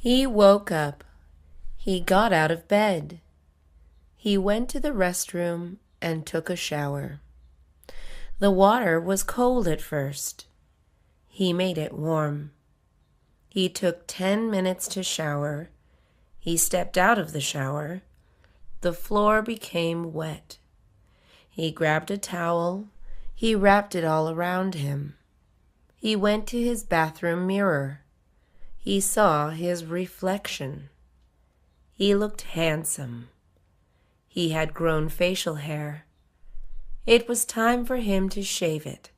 He woke up. He got out of bed. He went to the restroom and took a shower. The water was cold at first. He made it warm. He took 10 minutes to shower. He stepped out of the shower. The floor became wet. He grabbed a towel. He wrapped it all around him. He went to his bathroom mirror. He saw his reflection. He looked handsome. He had grown facial hair. It was time for him to shave it.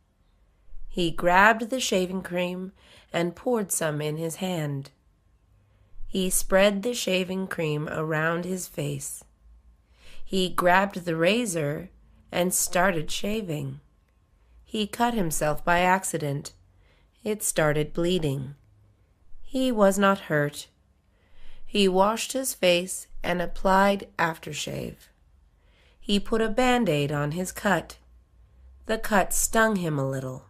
He grabbed the shaving cream and poured some in his hand. He spread the shaving cream around his face. He grabbed the razor and started shaving. He cut himself by accident. It started bleeding. He was not hurt. He washed his face and applied aftershave. He put a Band-Aid on his cut. The cut stung him a little.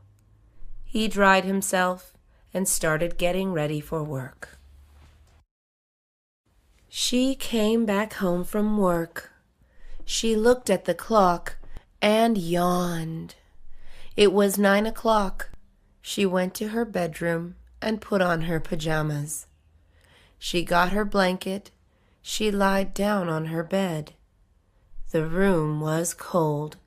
He dried himself and started getting ready for work. She came back home from work. She looked at the clock and yawned. It was 9 o'clock. She went to her bedroom and put on her pajamas. She got her blanket. She lied down on her bed. The room was cold.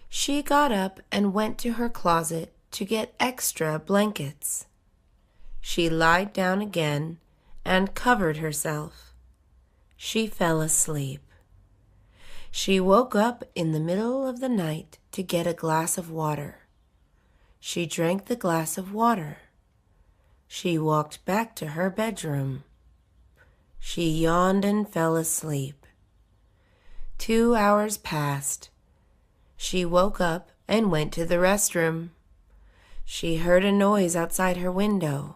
She got up and went to her closet to get extra blankets. She lied down again and covered herself. She fell asleep. She woke up in the middle of the night to get a glass of water. She drank the glass of water. She walked back to her bedroom. She yawned and fell asleep. 2 hours passed. She woke up and went to the restroom. She heard a noise outside her window.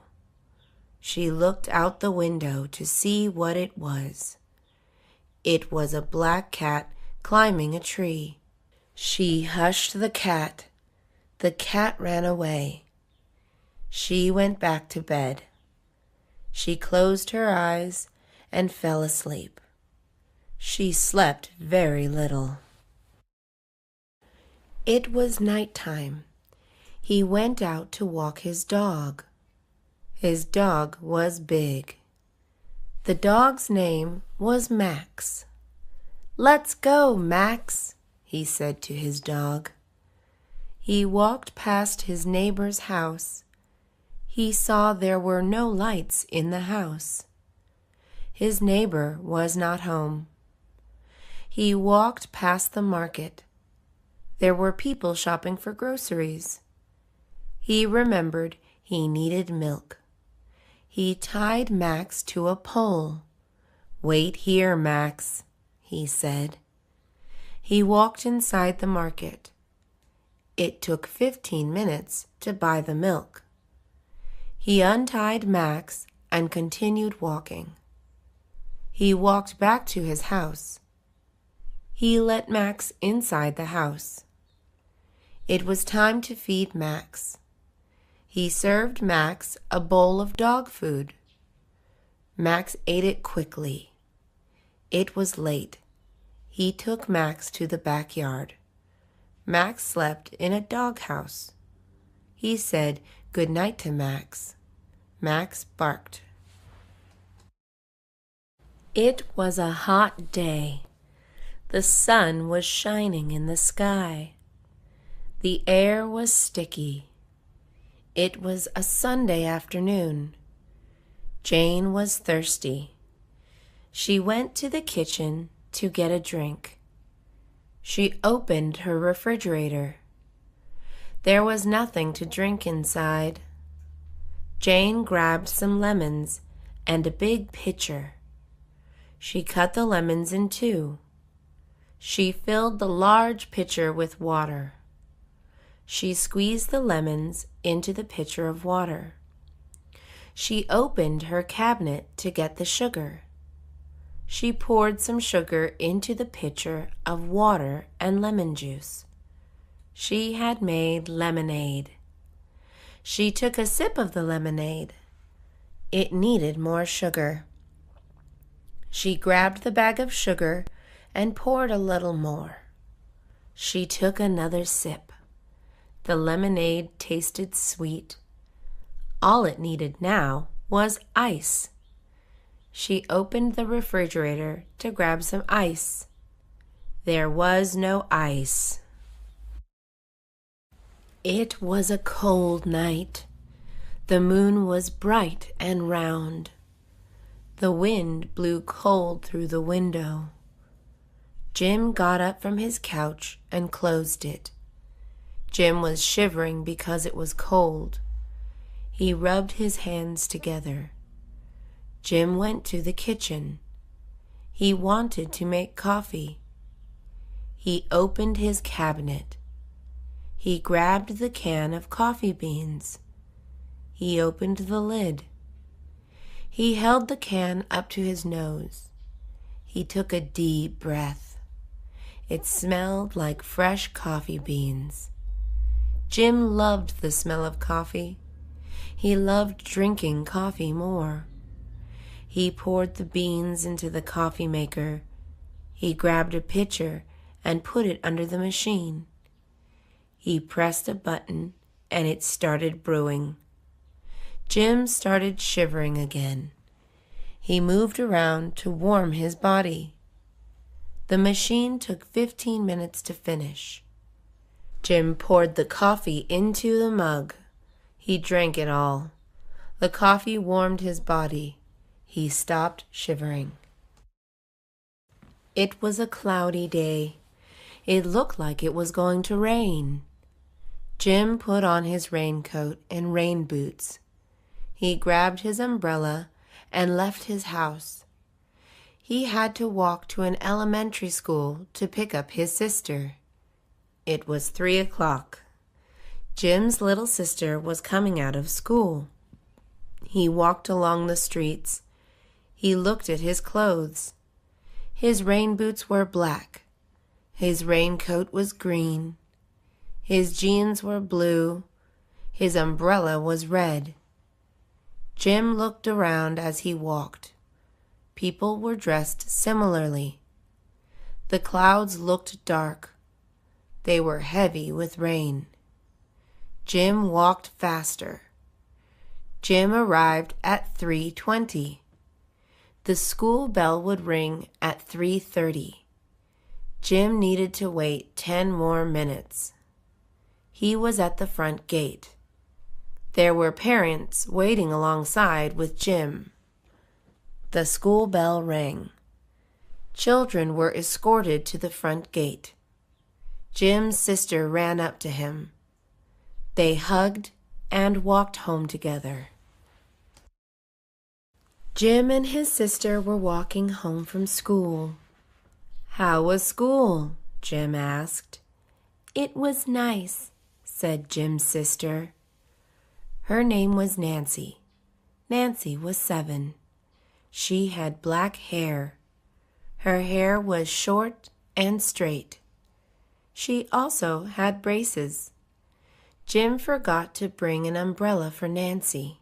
She looked out the window to see what it was. It was a black cat climbing a tree. She hushed the cat. The cat ran away. She went back to bed. She closed her eyes and fell asleep. She slept very little. It was nighttime. He went out to walk his dog. His dog was big. The dog's name was Max. "Let's go, Max," he said to his dog. He walked past his neighbor's house. He saw there were no lights in the house. His neighbor was not home. He walked past the market. There were people shopping for groceries. He remembered he needed milk. He tied Max to a pole. "Wait here, Max," he said. He walked inside the market. It took 15 minutes to buy the milk. He untied Max and continued walking. He walked back to his house. He let Max inside the house. It was time to feed Max. He served Max a bowl of dog food. Max ate it quickly. It was late. He took Max to the backyard. Max slept in a doghouse. He said good night to Max. Max barked. It was a hot day. The sun was shining in the sky. The air was sticky. It was a Sunday afternoon. Jane was thirsty. She went to the kitchen to get a drink. She opened her refrigerator. There was nothing to drink inside. Jane grabbed some lemons and a big pitcher. She cut the lemons in two. She filled the large pitcher with water. She squeezed the lemons into the pitcher of water. She opened her cabinet to get the sugar. She poured some sugar into the pitcher of water and lemon juice. She had made lemonade. She took a sip of the lemonade. It needed more sugar. She grabbed the bag of sugar and poured a little more. She took another sip. The lemonade tasted sweet. All it needed now was ice. She opened the refrigerator to grab some ice. There was no ice. It was a cold night. The moon was bright and round. The wind blew cold through the window. Jim got up from his couch and closed it. Jim was shivering because it was cold. He rubbed his hands together. Jim went to the kitchen. He wanted to make coffee. He opened his cabinet. He grabbed the can of coffee beans. He opened the lid. He held the can up to his nose. He took a deep breath. It smelled like fresh coffee beans. Jim loved the smell of coffee. He loved drinking coffee more. He poured the beans into the coffee maker. He grabbed a pitcher and put it under the machine. He pressed a button and it started brewing. Jim started shivering again. He moved around to warm his body. The machine took 15 minutes to finish. Jim poured the coffee into the mug. He drank it all. The coffee warmed his body. He stopped shivering. It was a cloudy day. It looked like it was going to rain. Jim put on his raincoat and rain boots. He grabbed his umbrella and left his house. He had to walk to an elementary school to pick up his sister. It was 3 o'clock. Jim's little sister was coming out of school. He walked along the streets. He looked at his clothes. His rain boots were black. His raincoat was green. His jeans were blue. His umbrella was red. Jim looked around as he walked. People were dressed similarly. The clouds looked dark. They were heavy with rain. Jim walked faster. Jim arrived at 3:20. The school bell would ring at 3:30. Jim needed to wait 10 more minutes. He was at the front gate. There were parents waiting alongside with Jim. The school bell rang. Children were escorted to the front gate. Jim's sister ran up to him. They hugged and walked home together. Jim and his sister were walking home from school. "How was school?" Jim asked. "It was nice," said Jim's sister. Her name was Nancy. Nancy was 7. She had black hair. Her hair was short and straight. She also had braces. Jim forgot to bring an umbrella for Nancy.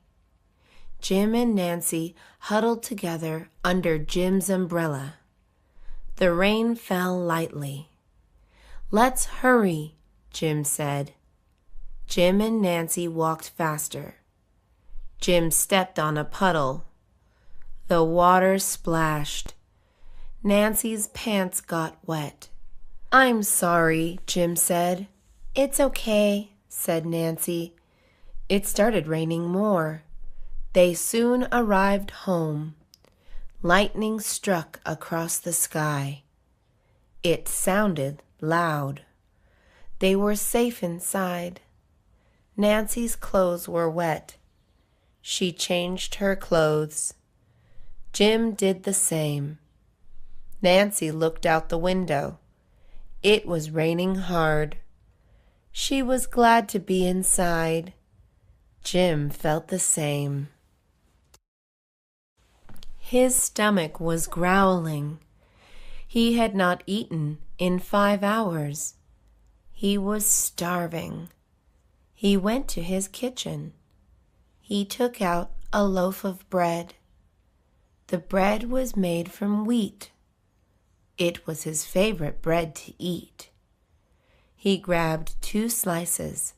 Jim and Nancy huddled together under Jim's umbrella. The rain fell lightly. "Let's hurry," Jim said. Jim and Nancy walked faster. Jim stepped on a puddle. The water splashed. Nancy's pants got wet. "I'm sorry," Jim said. "It's okay," said Nancy. It started raining more. They soon arrived home. Lightning struck across the sky. It sounded loud. They were safe inside. Nancy's clothes were wet. She changed her clothes. Jim did the same. Nancy looked out the window. It was raining hard. She was glad to be inside. Jim felt the same. His stomach was growling. He had not eaten in 5 hours. He was starving. He went to his kitchen. He took out a loaf of bread. The bread was made from wheat. It was his favorite bread to eat. He grabbed 2 slices.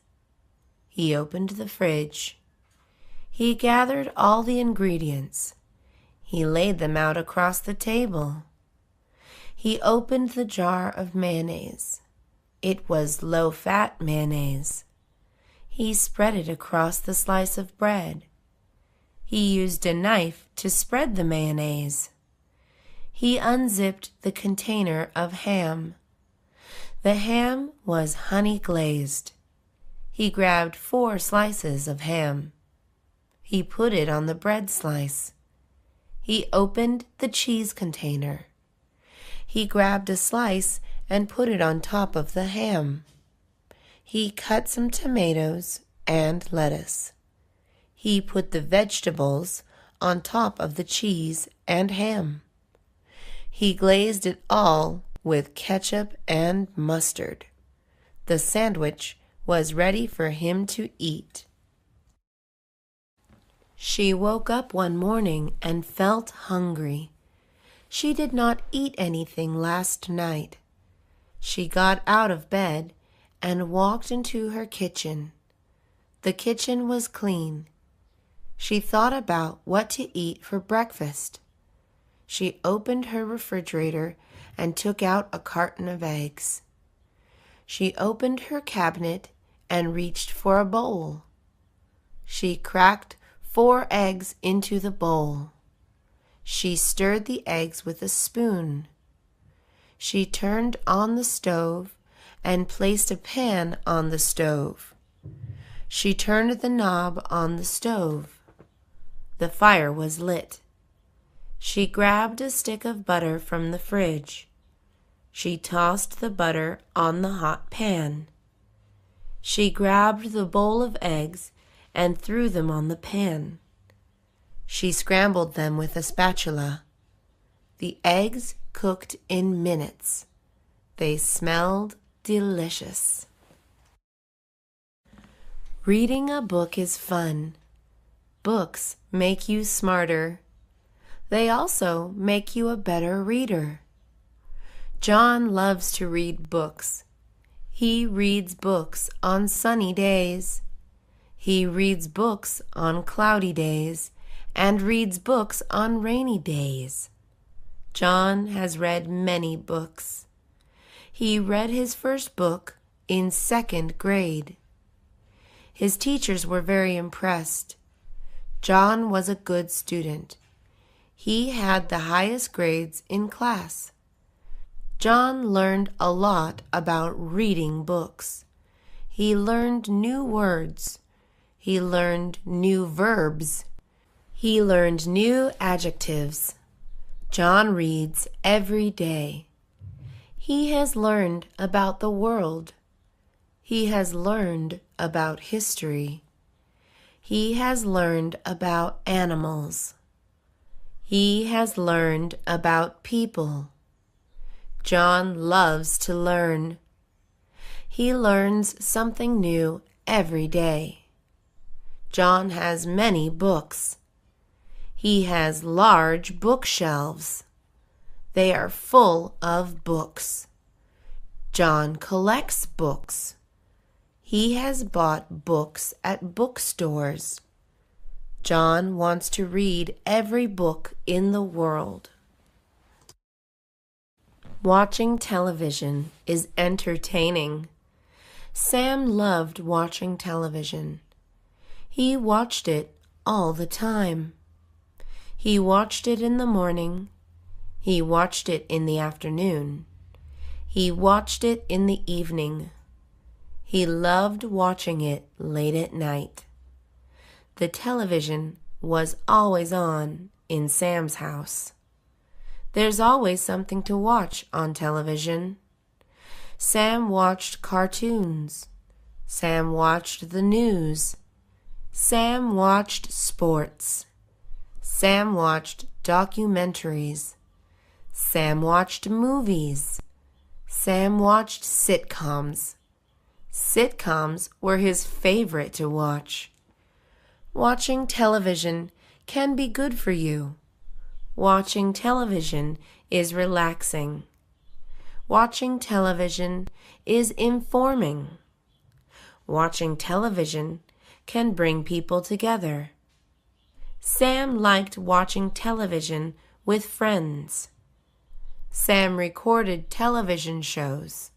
He opened the fridge. He gathered all the ingredients. He laid them out across the table. He opened the jar of mayonnaise. It was low-fat mayonnaise. He spread it across the slice of bread. He used a knife to spread the mayonnaise. He unzipped the container of ham. The ham was honey glazed. He grabbed 4 slices of ham. He put it on the bread slice. He opened the cheese container. He grabbed a slice and put it on top of the ham. He cut some tomatoes and lettuce. He put the vegetables on top of the cheese and ham. He glazed it all with ketchup and mustard. The sandwich was ready for him to eat. She woke up one morning and felt hungry. She did not eat anything last night. She got out of bed and walked into her kitchen. The kitchen was clean. She thought about what to eat for breakfast. She opened her refrigerator and took out a carton of eggs. She opened her cabinet and reached for a bowl. She cracked 4 eggs into the bowl. She stirred the eggs with a spoon. She turned on the stove and placed a pan on the stove. She turned the knob on the stove. The fire was lit. She grabbed a stick of butter from the fridge. She tossed the butter on the hot pan. She grabbed the bowl of eggs and threw them on the pan. She scrambled them with a spatula. The eggs cooked in minutes. They smelled delicious. Reading a book is fun. Books make you smarter. They also make you a better reader. John loves to read books. He reads books on sunny days. He reads books on cloudy days and reads books on rainy days. John has read many books. He read his first book in 2nd grade. His teachers were very impressed. John was a good student. He had the highest grades in class. John learned a lot about reading books. He learned new words. He learned new verbs. He learned new adjectives. John reads every day. He has learned about the world. He has learned about history. He has learned about animals. He has learned about people. John loves to learn. He learns something new every day. John has many books. He has large bookshelves. They are full of books. John collects books. He has bought books at bookstores. John wants to read every book in the world. Watching television is entertaining. Sam loved watching television. He watched it all the time. He watched it in the morning. He watched it in the afternoon. He watched it in the evening. He loved watching it late at night. The television was always on in Sam's house. There's always something to watch on television. Sam watched cartoons. Sam watched the news. Sam watched sports. Sam watched documentaries. Sam watched movies. Sam watched sitcoms. Sitcoms were his favorite to watch. Watching television can be good for you. Watching television is relaxing. Watching television is informing. Watching television can bring people together. Sam liked watching television with friends. Sam recorded television shows.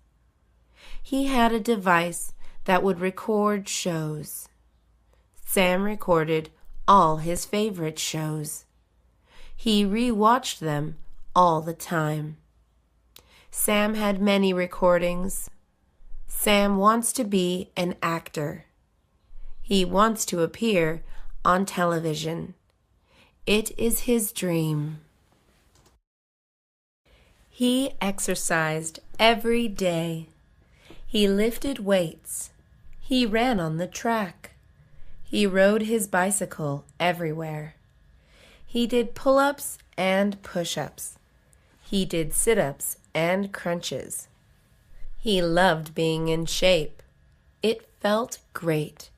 He had a device that would record shows. Sam recorded all his favorite shows. He re-watched them all the time. Sam had many recordings. Sam wants to be an actor. He wants to appear on television. It is his dream. He exercised every day. He lifted weights. He ran on the track. He rode his bicycle everywhere. He did pull-ups and push-ups. He did sit-ups and crunches. He loved being in shape. It felt great.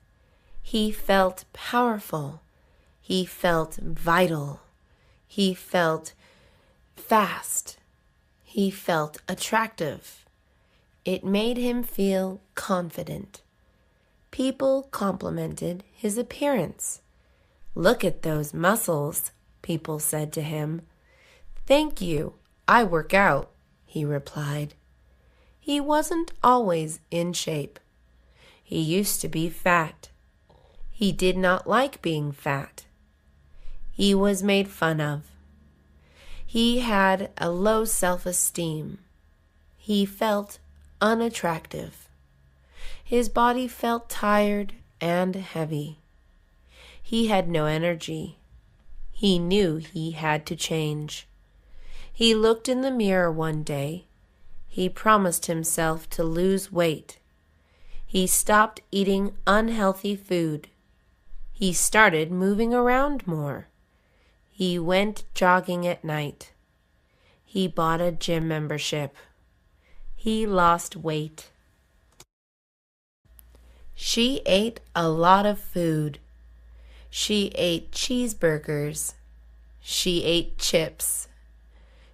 He felt powerful. He felt vital. He felt fast. He felt attractive. It made him feel confident. People complimented his appearance. "Look at those muscles," people said to him. "Thank you, I work out," he replied. He wasn't always in shape. He used to be fat. He did not like being fat. He was made fun of. He had a low self-esteem. He felt unattractive. His body felt tired and heavy. He had no energy. He knew he had to change. He looked in the mirror one day. He promised himself to lose weight. He stopped eating unhealthy food. He started moving around more. He went jogging at night. He bought a gym membership. He lost weight. She ate a lot of food. She ate cheeseburgers. She ate chips.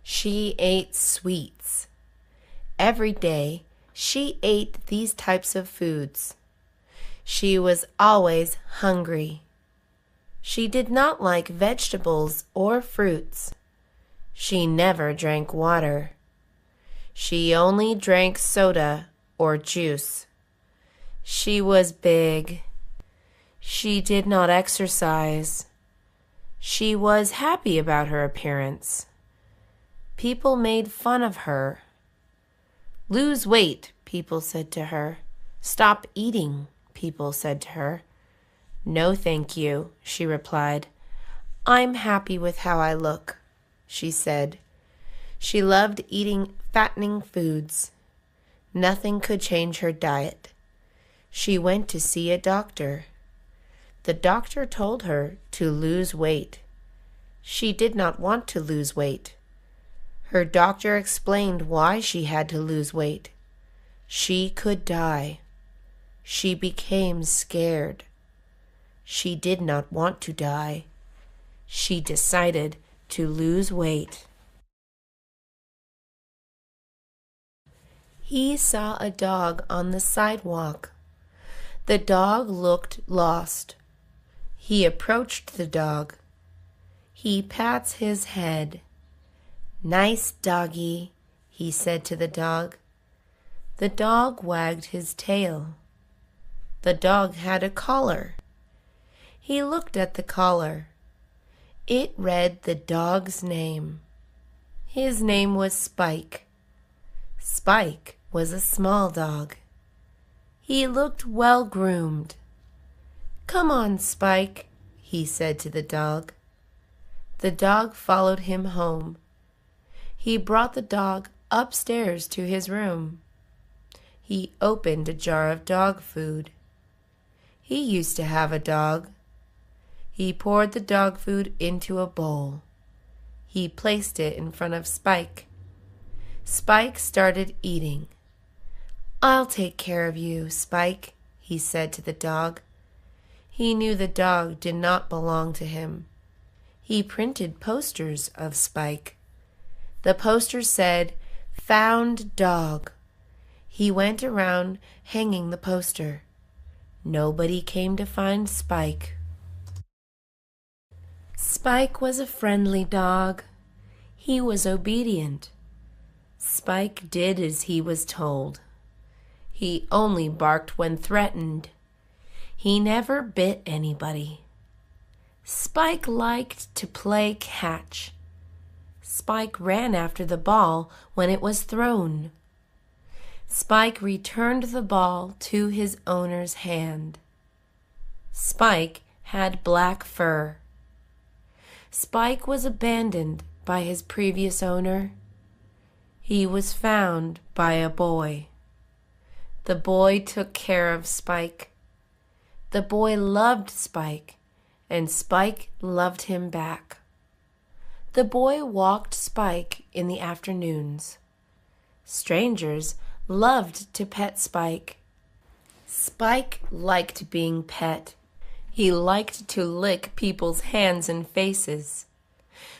She ate sweets. Every day, she ate these types of foods. She was always hungry. She did not like vegetables or fruits. She never drank water. She only drank soda or juice. She was big. She did not exercise. She was happy about her appearance. People made fun of her. "Lose weight," people said to her. "Stop eating," people said to her. "No, thank you," she replied. "I'm happy with how I look," she said. She loved eating fattening foods. Nothing could change her diet. She went to see a doctor. The doctor told her to lose weight. She did not want to lose weight. Her doctor explained why she had to lose weight. She could die. She became scared. She did not want to die. She decided to lose weight. He saw a dog on the sidewalk. The dog looked lost. He approached the dog. He pats his head. "Nice doggy," he said to the dog. The dog wagged his tail. The dog had a collar. He looked at the collar. It read the dog's name. His name was Spike. Spike was a small dog. He looked well-groomed. "Come on, Spike," he said to the dog. The dog followed him home. He brought the dog upstairs to his room. He opened a jar of dog food. He used to have a dog. He poured the dog food into a bowl. He placed it in front of Spike. Spike started eating. "I'll take care of you, Spike," he said to the dog. He knew the dog did not belong to him. He printed posters of Spike. The poster said, "Found dog." He went around hanging the poster. Nobody came to find Spike. Spike was a friendly dog. He was obedient. Spike did as he was told. He only barked when threatened. He never bit anybody. Spike liked to play catch. Spike ran after the ball when it was thrown. Spike returned the ball to his owner's hand. Spike had black fur. Spike was abandoned by his previous owner. He was found by a boy. The boy took care of Spike. The boy loved Spike, and Spike loved him back. The boy walked Spike in the afternoons. Strangers loved to pet Spike. Spike liked being pet. He liked to lick people's hands and faces.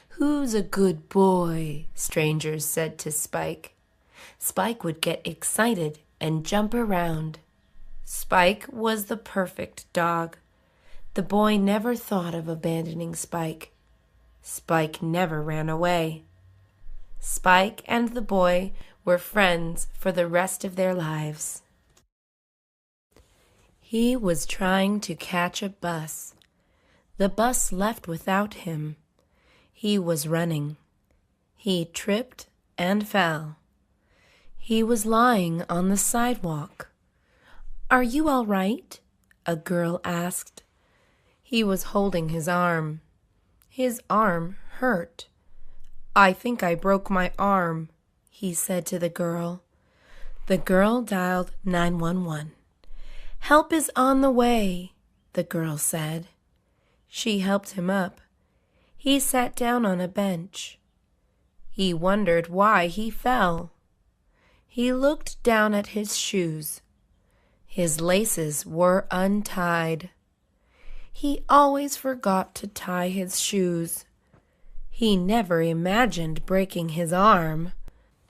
"Who's a good boy?" strangers said to Spike. Spike would get excited and jump around. Spike was the perfect dog. The boy never thought of abandoning Spike. Spike never ran away. Spike and the boy were friends for the rest of their lives. He was trying to catch a bus. The bus left without him. He was running. He tripped and fell. He was lying on the sidewalk. "Are you all right?" a girl asked. He was holding his arm. His arm hurt. "I think I broke my arm," he said to the girl. The girl dialed 911. "Help is on the way," the girl said. She helped him up. He sat down on a bench. He wondered why he fell. He looked down at his shoes. His laces were untied. He always forgot to tie his shoes. He never imagined breaking his arm.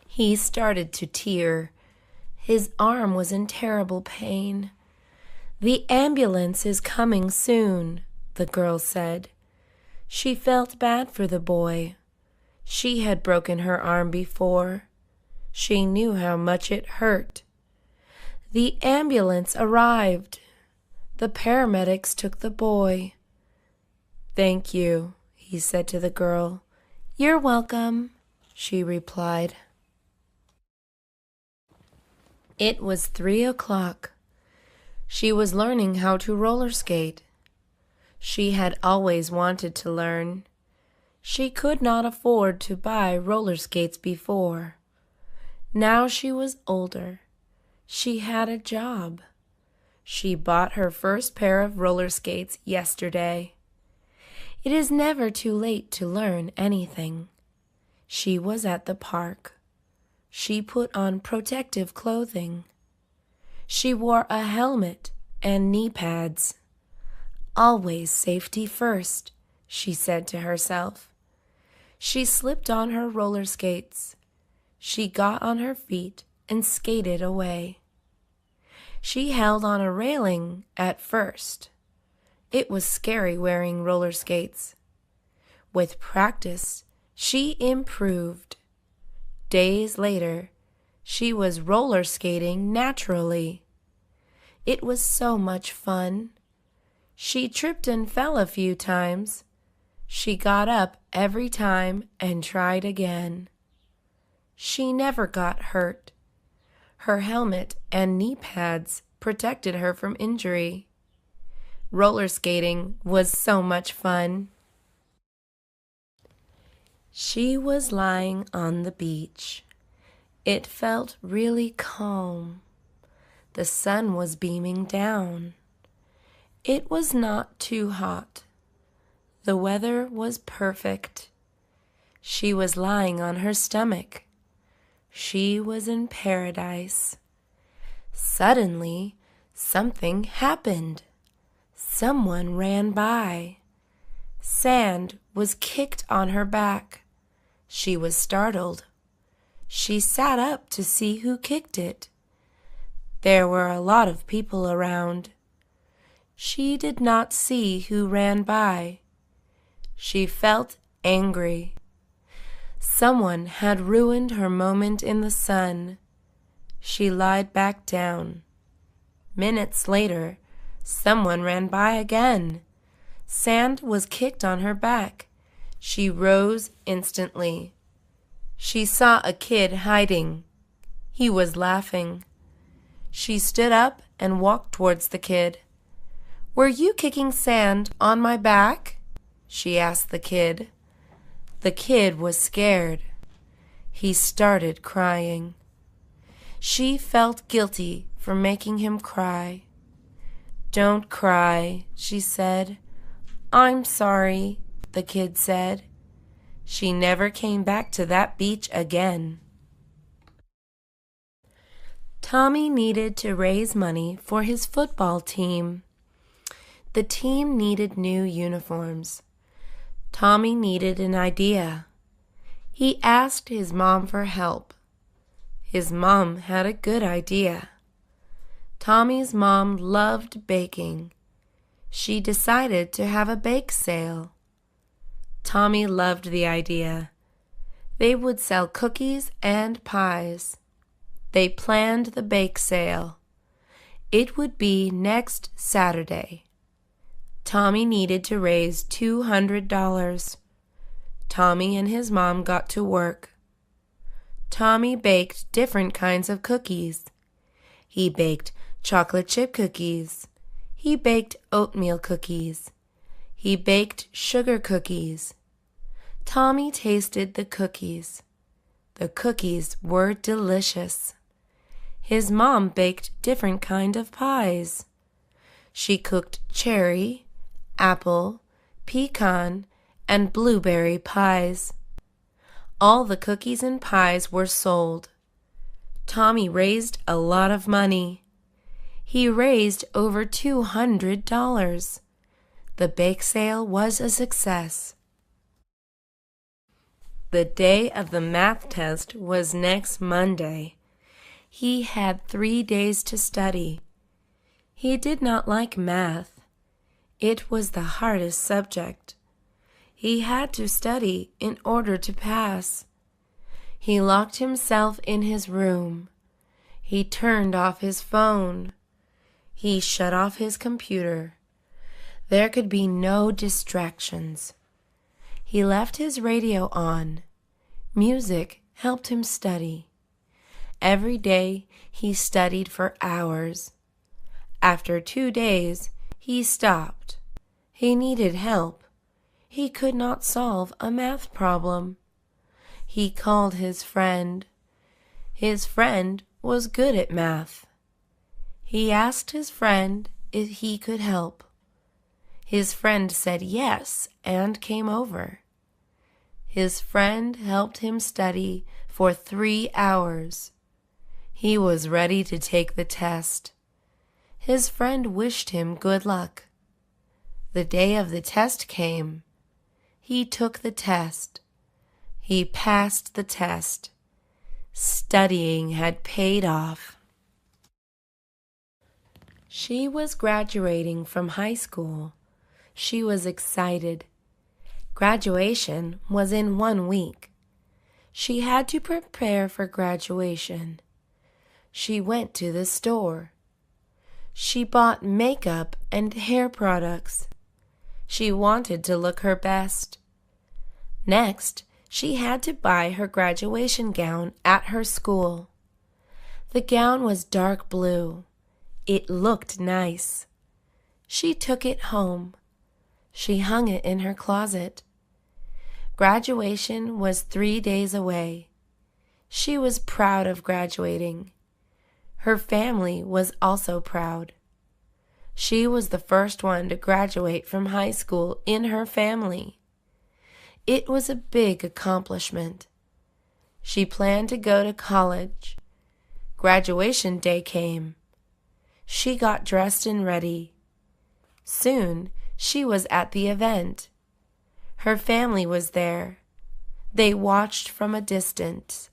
He started to tear. His arm was in terrible pain. "The ambulance is coming soon," the girl said. She felt bad for the boy. She had broken her arm before. She knew how much it hurt. The ambulance arrived. The paramedics took the boy. "Thank you," he said to the girl. "You're welcome," she replied. It was 3 o'clock. She was learning how to roller skate. She had always wanted to learn. She could not afford to buy roller skates before. Now she was older. She had a job. She bought her first pair of roller skates yesterday. It is never too late to learn anything. She was at the park. She put on protective clothing. She wore a helmet and knee pads. "Always safety first," she said to herself. She slipped on her roller skates. She got on her feet and skated away. She held on a railing at first. It was scary wearing roller skates. With practice, she improved. Days later, she was roller skating naturally. It was so much fun. She tripped and fell a few times. She got up every time and tried again. She never got hurt. Her helmet and knee pads protected her from injury. Roller skating was so much fun. She was lying on the beach. It felt really calm. The sun was beaming down. It was not too hot. The weather was perfect. She was lying on her stomach. She was in paradise. Suddenly, something happened. Someone ran by. Sand was kicked on her back. She was startled. She sat up to see who kicked it. There were a lot of people around. She did not see who ran by. She felt angry. Someone had ruined her moment in the sun. She lied back down. Minutes later, someone ran by again. Sand was kicked on her back. She rose instantly. She saw a kid hiding. He was laughing. She stood up and walked towards the kid. "Were you kicking sand on my back?" she asked the kid. The kid was scared. He started crying. She felt guilty for making him cry. "Don't cry," she said. "I'm sorry," the kid said. She never came back to that beach again. Tommy needed to raise money for his football team. The team needed new uniforms. Tommy needed an idea. He asked his mom for help. His mom had a good idea. Tommy's mom loved baking. She decided to have a bake sale. Tommy loved the idea. They would sell cookies and pies. They planned the bake sale. It would be next Saturday. Tommy needed to raise $200. Tommy and his mom got to work. Tommy baked different kinds of cookies. He baked chocolate chip cookies. He baked oatmeal cookies. He baked sugar cookies. Tommy tasted the cookies. The cookies were delicious. His mom baked different kind of pies. She cooked cherry, apple, pecan, and blueberry pies. All the cookies and pies were sold. Tommy raised a lot of money. He raised over $200. The bake sale was a success. The day of the math test was next Monday. He had 3 days to study. He did not like math. It was the hardest subject. He had to study in order to pass. He locked himself in his room. He turned off his phone. He shut off his computer. There could be no distractions. He left his radio on. Music helped him study. Every day he studied for hours. After 2 days, he stopped. He needed help. He could not solve a math problem. He called his friend. His friend was good at math. He asked his friend if he could help. His friend said yes and came over. His friend helped him study for 3 hours. He was ready to take the test. His friend wished him good luck. The day of the test came. He took the test. He passed the test. Studying had paid off. She was graduating from high school. She was excited. Graduation was in 1 week. She had to prepare for graduation. She went to the store. She bought makeup and hair products. She wanted to look her best. Next, she had to buy her graduation gown at her school. The gown was dark blue. It looked nice. She took it home. She hung it in her closet. Graduation was 3 days away. She was proud of graduating. Her family was also proud. She was the first one to graduate from high school in her family. It was a big accomplishment. She planned to go to college. Graduation day came. She got dressed and ready. Soon, she was at the event. Her family was there. They watched from a distance.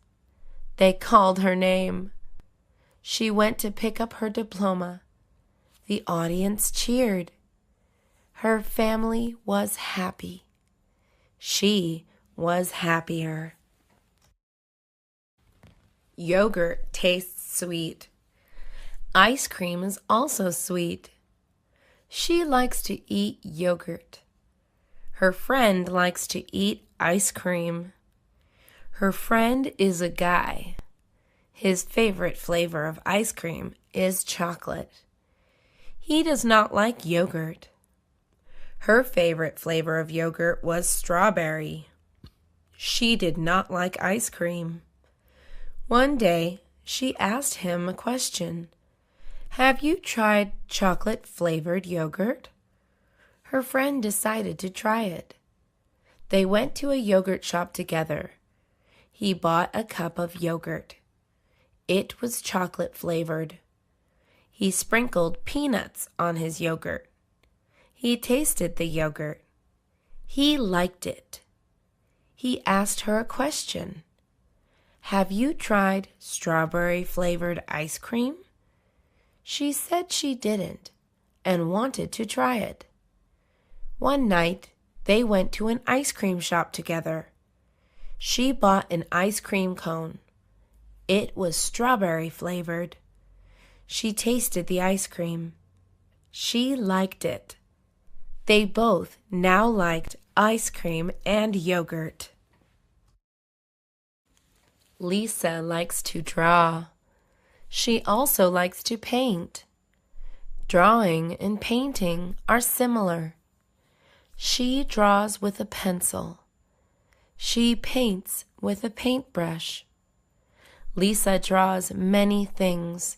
They called her name. She went to pick up her diploma. The audience cheered. Her family was happy. She was happier. Yogurt tastes sweet. Ice cream is also sweet. She likes to eat yogurt. Her friend likes to eat ice cream. Her friend is a guy. His favorite flavor of ice cream is chocolate. He does not like yogurt. Her favorite flavor of yogurt was strawberry. She did not like ice cream. One day, she asked him a question. Have you tried chocolate-flavored yogurt? Her friend decided to try it. They went to a yogurt shop together. He bought a cup of yogurt. It was chocolate-flavored. He sprinkled peanuts on his yogurt. He tasted the yogurt. He liked it. He asked her a question. Have you tried strawberry-flavored ice cream? She said she didn't and wanted to try it. One night, they went to an ice cream shop together. She bought an ice cream cone. It was strawberry-flavored. She tasted the ice cream. She liked it. They both now liked ice cream and yogurt. Lisa likes to draw. She also likes to paint. Drawing and painting are similar. She draws with a pencil. She paints with a paintbrush. Lisa draws many things.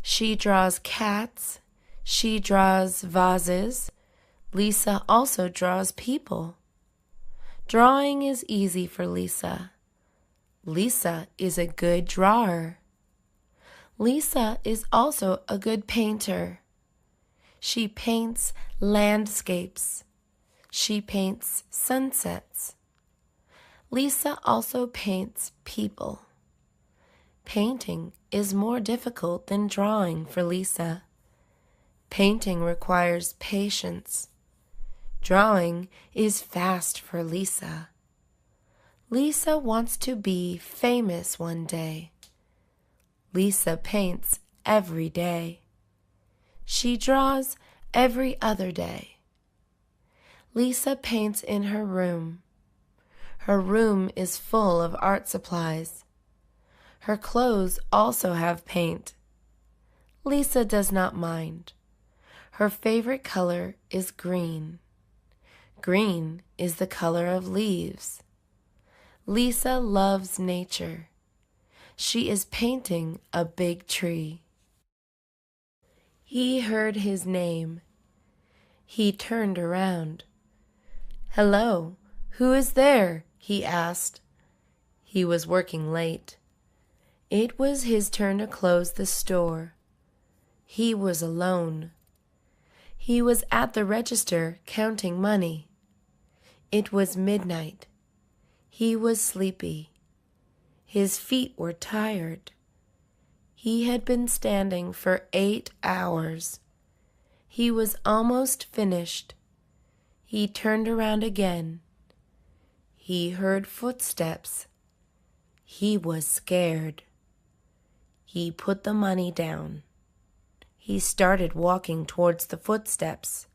She draws cats. She draws vases. Lisa also draws people. Drawing is easy for Lisa. Lisa is a good drawer. Lisa is also a good painter. She paints landscapes. She paints sunsets. Lisa also paints people. Painting is more difficult than drawing for Lisa. Painting requires patience. Drawing is fast for Lisa. Lisa wants to be famous one day. Lisa paints every day. She draws every other day. Lisa paints in her room. Her room is full of art supplies. Her clothes also have paint. Lisa does not mind. Her favorite color is green. Green is the color of leaves. Lisa loves nature. She is painting a big tree. He heard his name. He turned around. "Hello, who is there?" he asked. He was working late. It was his turn to close the store. He was alone. He was at the register counting money. It was midnight. He was sleepy. His feet were tired. He had been standing for 8 hours. He was almost finished. He turned around again. He heard footsteps. He was scared. He put the money down. He started walking towards the footsteps.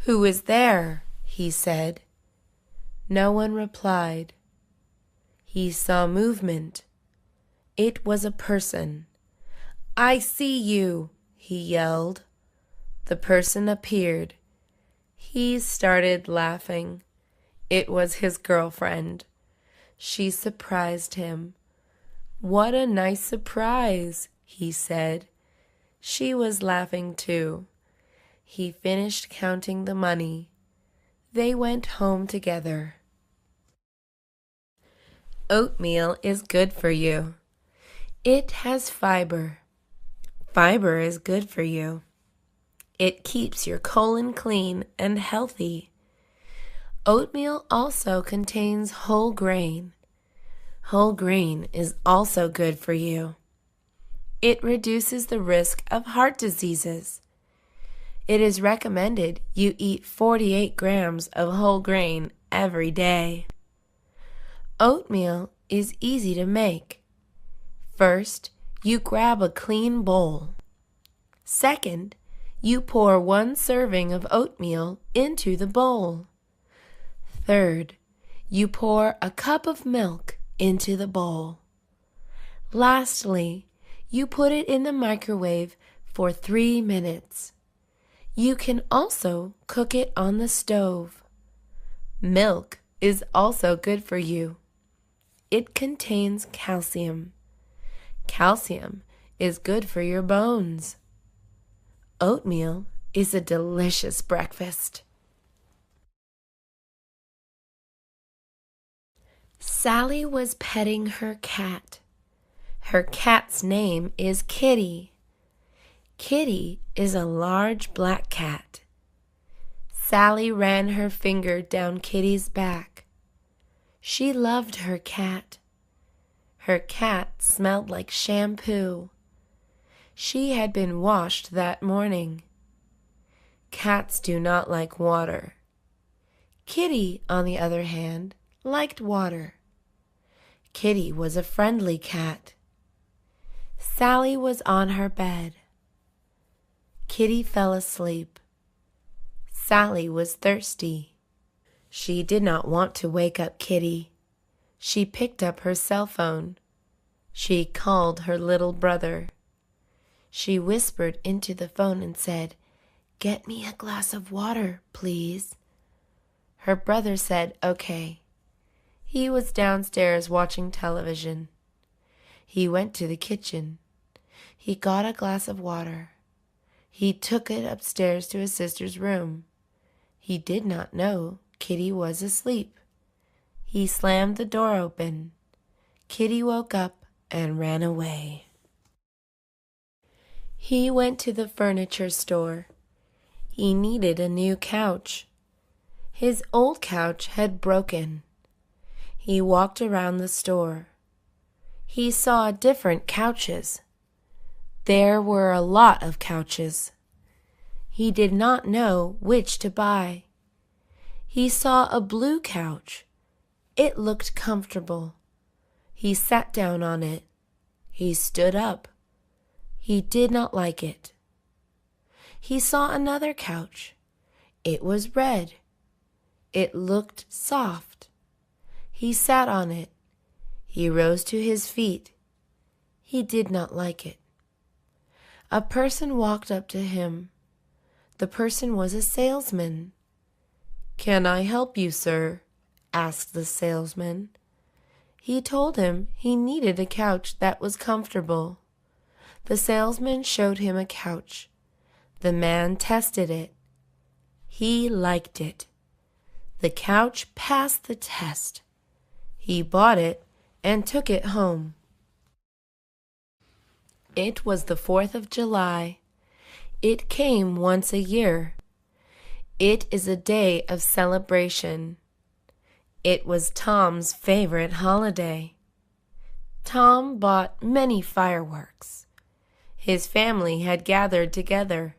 "Who is there?" he said. No one replied. He saw movement. It was a person. "I see you," he yelled. The person appeared. He started laughing. It was his girlfriend. She surprised him. "What a nice surprise," he said. She was laughing too. He finished counting the money. They went home together. Oatmeal is good for you. It has fiber. Fiber is good for you. It keeps your colon clean and healthy. Oatmeal also contains whole grain. Whole grain is also good for you. It reduces the risk of heart diseases. It is recommended you eat 48 grams of whole grain every day. Oatmeal is easy to make. First, you grab a clean bowl. Second, you pour 1 serving of oatmeal into the bowl. Third, you pour a cup of milk into the bowl. Lastly, you put it in the microwave for 3 minutes. You can also cook it on the stove. Milk is also good for you. It contains calcium. Calcium is good for your bones. Oatmeal is a delicious breakfast. Sally was petting her cat. Her cat's name is Kitty. Kitty is a large black cat. Sally ran her finger down Kitty's back. She loved her cat. Her cat smelled like shampoo. She had been washed that morning. Cats do not like water. Kitty, on the other hand, liked water. Kitty was a friendly cat. Sally was on her bed. Kitty fell asleep. Sally was thirsty. She did not want to wake up Kitty. She picked up her cell phone. She called her little brother. She whispered into the phone and said, "Get me a glass of water, please." Her brother said, "Okay." He was downstairs watching television. He went to the kitchen. He got a glass of water. He took it upstairs to his sister's room. He did not know Kitty was asleep. He slammed the door open. Kitty woke up and ran away. He went to the furniture store. He needed a new couch. His old couch had broken. He walked around the store. He saw different couches. There were a lot of couches. He did not know which to buy. He saw a blue couch. It looked comfortable. He sat down on it. He stood up. He did not like it. He saw another couch. It was red. It looked soft. He sat on it. He rose to his feet. He did not like it. A person walked up to him. The person was a salesman. "Can I help you, sir?" asked the salesman. He told him he needed a couch that was comfortable. The salesman showed him a couch. The man tested it. He liked it. The couch passed the test. He bought it and took it home. It was the 4th of July. It came once a year. It is a day of celebration. It was Tom's favorite holiday. Tom bought many fireworks. His family had gathered together.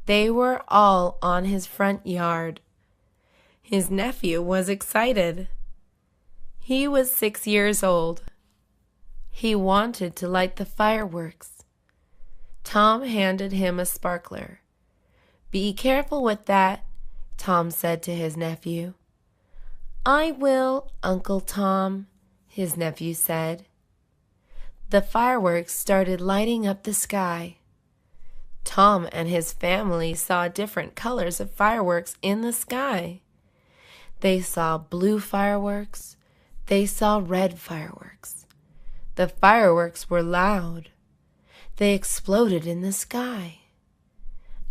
They were all on his front yard. His nephew was excited. He was 6 years old. He wanted to light the fireworks. Tom handed him a sparkler. "Be careful with that," Tom said to his nephew. "I will, Uncle Tom," his nephew said. The fireworks started lighting up the sky. Tom and his family saw different colors of fireworks in the sky. They saw blue fireworks. They saw red fireworks. The fireworks were loud. They exploded in the sky.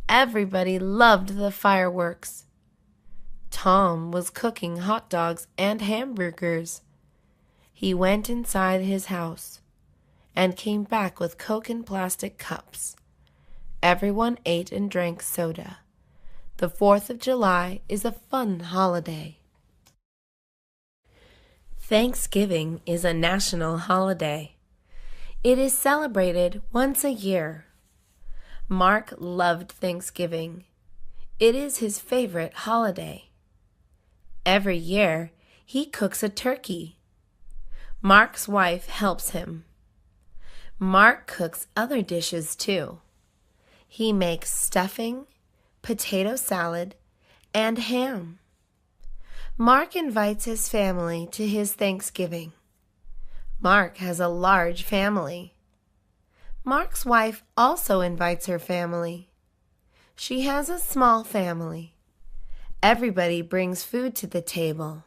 Everybody loved the fireworks. Tom was cooking hot dogs and hamburgers. He went inside his house and came back with Coke in plastic cups. Everyone ate and drank soda. The 4th of July is a fun holiday. Thanksgiving is a national holiday. It is celebrated once a year. Mark loved Thanksgiving. It is his favorite holiday. Every year, he cooks a turkey. Mark's wife helps him. Mark cooks other dishes too. He makes stuffing, potato salad, and ham. Mark invites his family to his Thanksgiving. Mark has a large family. Mark's wife also invites her family. She has a small family. Everybody brings food to the table.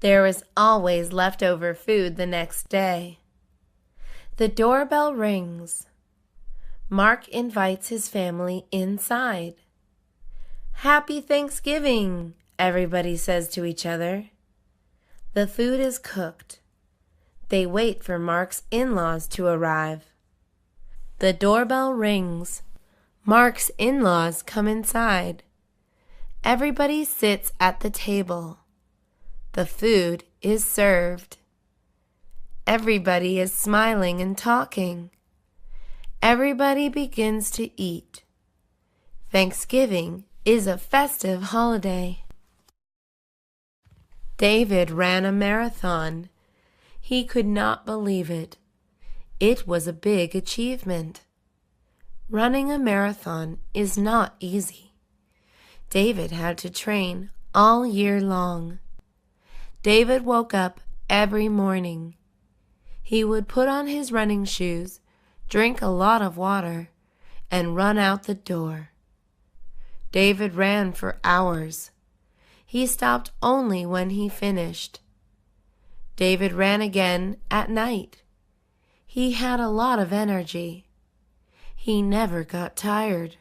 There is always leftover food the next day. The doorbell rings. Mark invites his family inside. "Happy Thanksgiving," everybody says to each other. The food is cooked. They wait for Mark's in-laws to arrive. The doorbell rings. Mark's in-laws come inside. Everybody sits at the table. The food is served. Everybody is smiling and talking. Everybody begins to eat. Thanksgiving is a festive holiday. David ran a marathon. He could not believe it. It was a big achievement. Running a marathon is not easy. David had to train all year long. David woke up every morning. He would put on his running shoes, drink a lot of water, and run out the door. David ran for hours. He stopped only when he finished. David ran again at night. He had a lot of energy. He never got tired.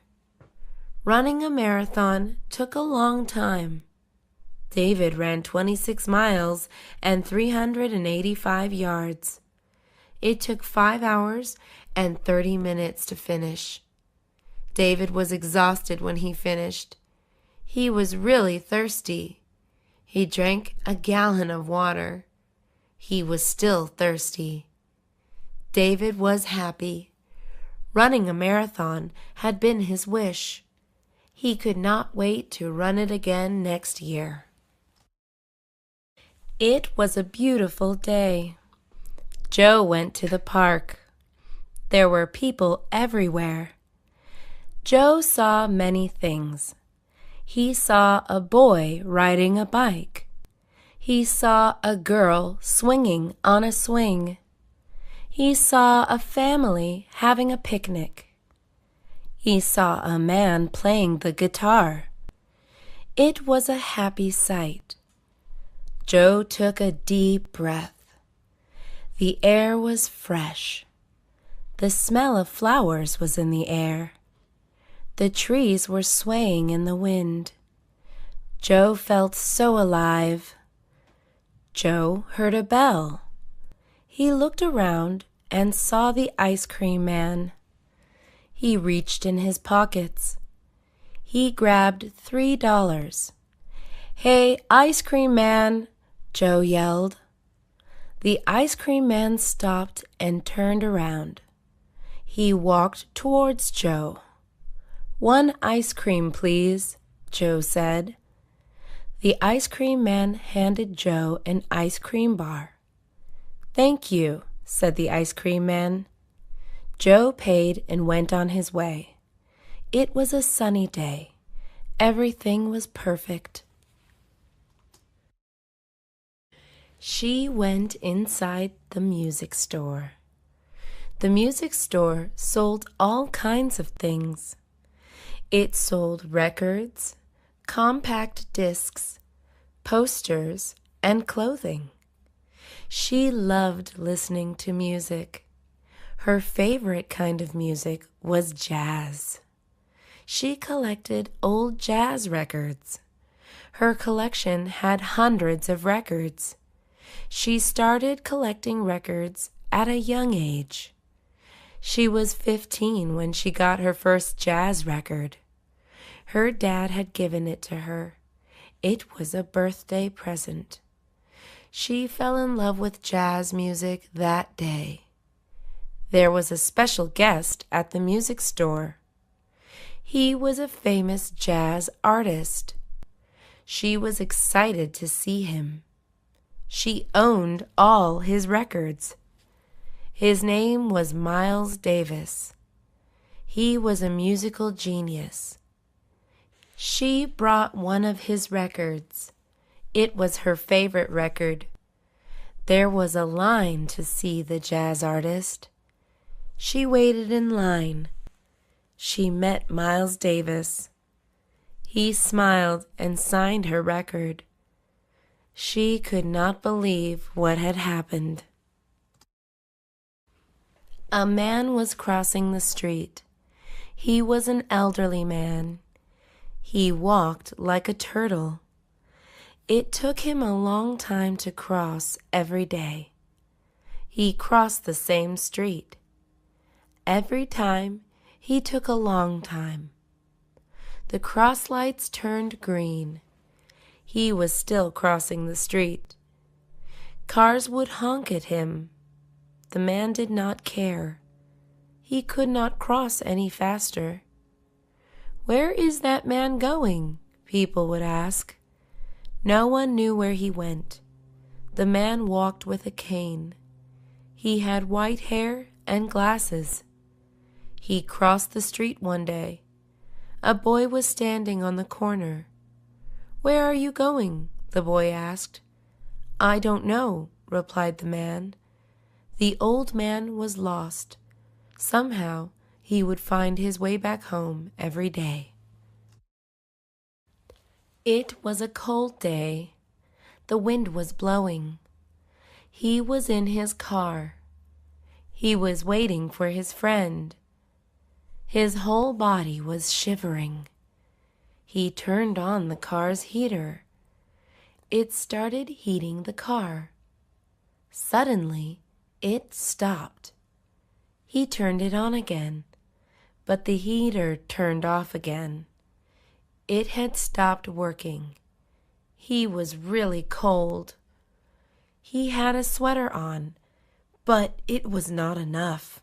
Running a marathon took a long time. David ran 26 miles and 385 yards. It took 5 hours and 30 minutes to finish. David was exhausted when he finished. He was really thirsty. He drank a gallon of water. He was still thirsty. David was happy. Running a marathon had been his wish. He could not wait to run it again next year. It was a beautiful day. Joe went to the park. There were people everywhere. Joe saw many things. He saw a boy riding a bike. He saw a girl swinging on a swing. He saw a family having a picnic. He saw a man playing the guitar. It was a happy sight. Joe took a deep breath. The air was fresh. The smell of flowers was in the air. The trees were swaying in the wind. Joe felt so alive. Joe heard a bell. He looked around and saw the ice cream man. He reached in his pockets. He grabbed $3. "Hey, ice cream man!" Joe yelled. The ice cream man stopped and turned around. He walked towards Joe. "One ice cream, please," Joe said. The ice cream man handed Joe an ice cream bar. "Thank you," said the ice cream man. Joe paid and went on his way. It was a sunny day. Everything was perfect. She went inside the music store. The music store sold all kinds of things. It sold records, compact discs, posters, and clothing. She loved listening to music. Her favorite kind of music was jazz. She collected old jazz records. Her collection had hundreds of records. She started collecting records at a young age. She was 15 when she got her first jazz record. Her dad had given it to her. It was a birthday present. She fell in love with jazz music that day. There was a special guest at the music store. He was a famous jazz artist. She was excited to see him. She owned all his records. His name was Miles Davis. He was a musical genius. She brought one of his records. It was her favorite record. There was a line to see the jazz artist. She waited in line. She met Miles Davis. He smiled and signed her record. She could not believe what had happened. A man was crossing the street. He was an elderly man. He walked like a turtle. It took him a long time to cross every day. He crossed the same street. Every time he took a long time. The cross lights turned green. He was still crossing the street. Cars would honk at him. The man did not care. He could not cross any faster. "Where is that man going?" people would ask. No one knew where he went. The man walked with a cane. He had white hair and glasses. He crossed the street one day. A boy was standing on the corner. "Where are you going?" the boy asked. "I don't know," replied the man. The old man was lost. Somehow he would find his way back home every day. It was a cold day. The wind was blowing. He was in his car. He was waiting for his friend. His whole body was shivering. He turned on the car's heater. It started heating the car. Suddenly, it stopped. He turned it on again, but the heater turned off again. It had stopped working. He was really cold. He had a sweater on, but it was not enough.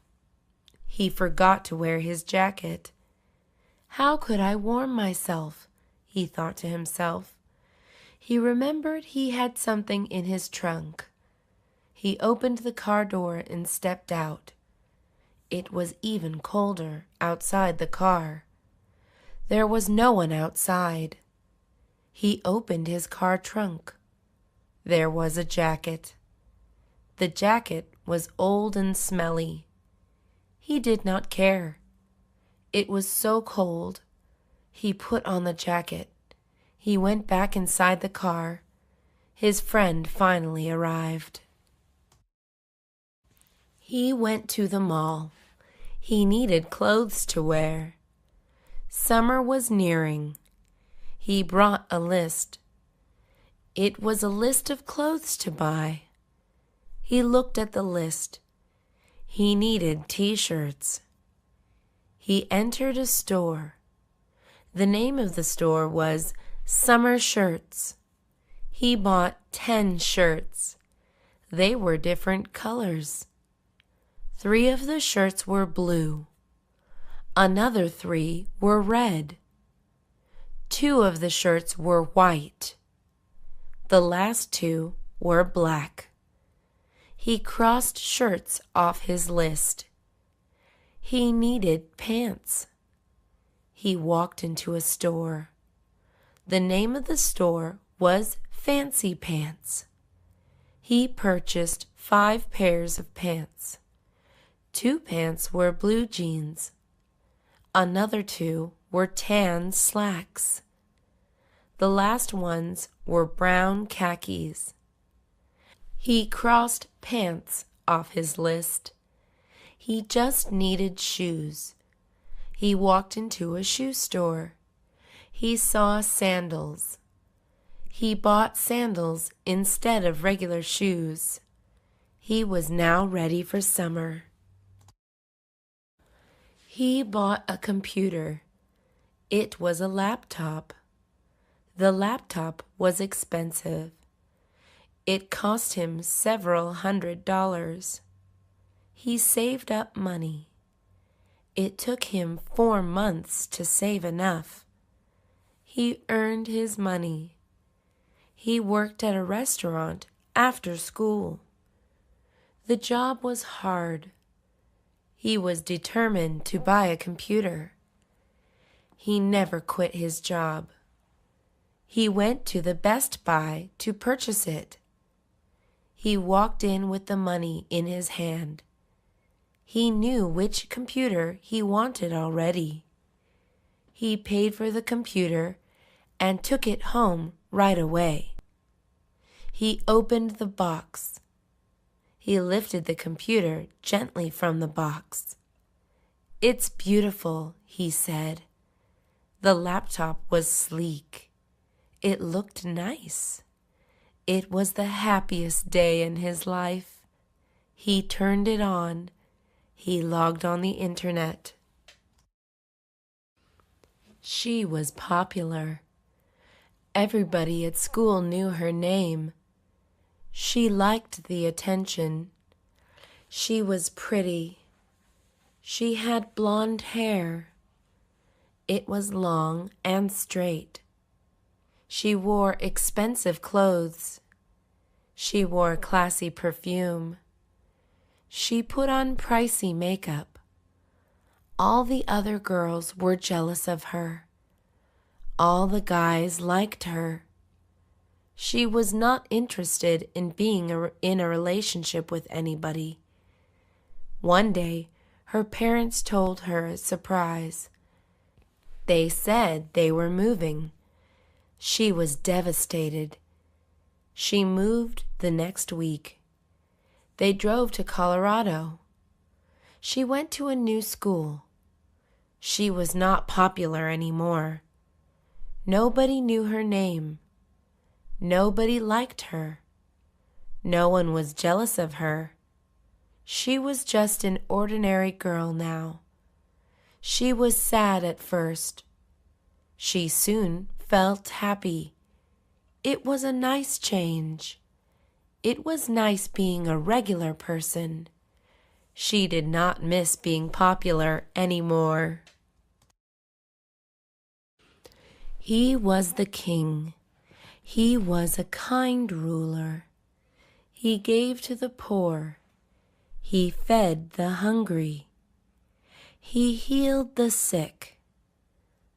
He forgot to wear his jacket. "How could I warm myself?" he thought to himself. He remembered he had something in his trunk. He opened the car door and stepped out. It was even colder outside the car. There was no one outside. He opened his car trunk. There was a jacket. The jacket was old and smelly. He did not care. It was so cold. He put on the jacket. He went back inside the car. His friend finally arrived. He went to the mall. He needed clothes to wear. Summer was nearing. He brought a list. It was a list of clothes to buy. He looked at the list. He needed t-shirts. He entered a store. The name of the store was Summer Shirts. He bought 10 shirts. They were different colors. 3 of the shirts were blue. Another 3 were red. 2 of the shirts were white. The last 2 were black. He crossed shirts off his list. He needed pants. He walked into a store. The name of the store was Fancy Pants. He purchased 5 pairs of pants. 2 pants were blue jeans. Another 2 were tan slacks. The last ones were brown khakis. He crossed pants off his list. He just needed shoes. He walked into a shoe store. He saw sandals. He bought sandals instead of regular shoes. He was now ready for summer. He bought a computer. It was a laptop. The laptop was expensive. It cost him several $100s. He saved up money. It took him 4 months to save enough. He earned his money. He worked at a restaurant after school. The job was hard. He was determined to buy a computer. He never quit his job. He went to the Best Buy to purchase it. He walked in with the money in his hand. He knew which computer he wanted already. He paid for the computer and took it home right away. He opened the box. He lifted the computer gently from the box. "It's beautiful," he said. The laptop was sleek. It looked nice. It was the happiest day in his life. He turned it on. He logged on the internet. She was popular. Everybody at school knew her name. She liked the attention. She was pretty. She had blonde hair. It was long and straight. She wore expensive clothes. She wore classy perfume. She put on pricey makeup. All the other girls were jealous of her. All the guys liked her. She was not interested in being in a relationship with anybody. One day, her parents told her a surprise. They said they were moving. She was devastated. She moved the next week. They drove to Colorado. She went to a new school. She was not popular anymore. Nobody knew her name. Nobody liked her. No one was jealous of her. She was just an ordinary girl now. She was sad at first. She soon felt happy. It was a nice change. It was nice being a regular person. She did not miss being popular anymore. He was the king. He was a kind ruler. He gave to the poor. He fed the hungry. He healed the sick.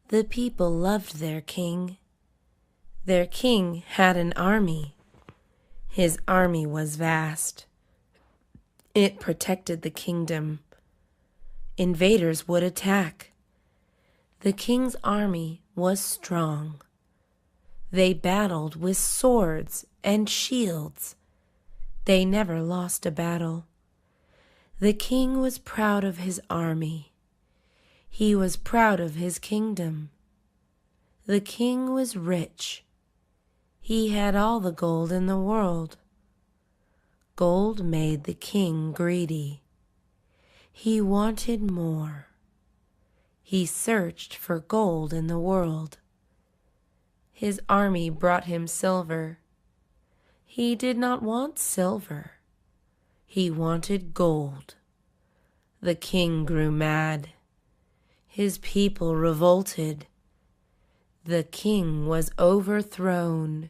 The people loved their king. Their king had an army. His army was vast. It protected the kingdom. Invaders would attack. The king's army was strong. They battled with swords and shields. They never lost a battle. The king was proud of his army. He was proud of his kingdom. The king was rich. He had all the gold in the world. Gold made the king greedy. He wanted more. He searched for gold in the world. His army brought him silver. He did not want silver. He wanted gold. The king grew mad. His people revolted. The king was overthrown.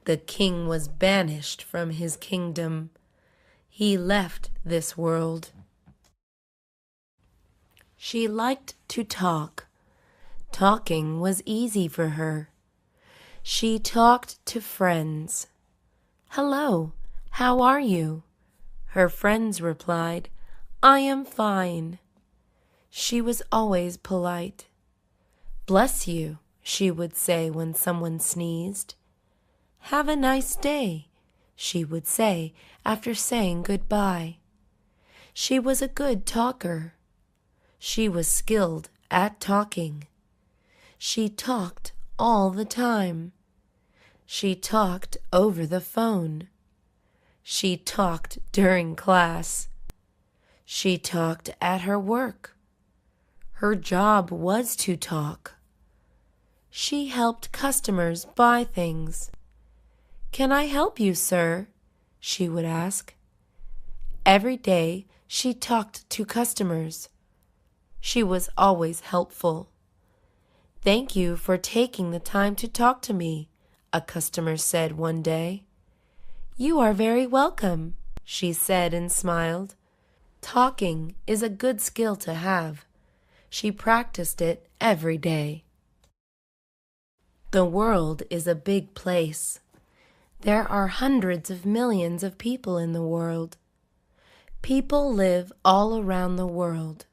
The king was banished from his kingdom. He left this world. She liked to talk. Talking was easy for her. She talked to friends. "Hello, how are you?" Her friends replied, "I am fine." She was always polite. "Bless you," she would say when someone sneezed. "Have a nice day," she would say after saying goodbye. She was a good talker. She was skilled at talking. She talked all the time. She talked over the phone. She talked during class. She talked at her work. Her job was to talk. She helped customers buy things. "Can I help you, sir?" she would ask. Every day she talked to customers. She was always helpful. "Thank you for taking the time to talk to me," a customer said one day. "You are very welcome," she said and smiled. Talking is a good skill to have. She practiced it every day. The world is a big place. There are hundreds of millions of people in the world. People live all around the world.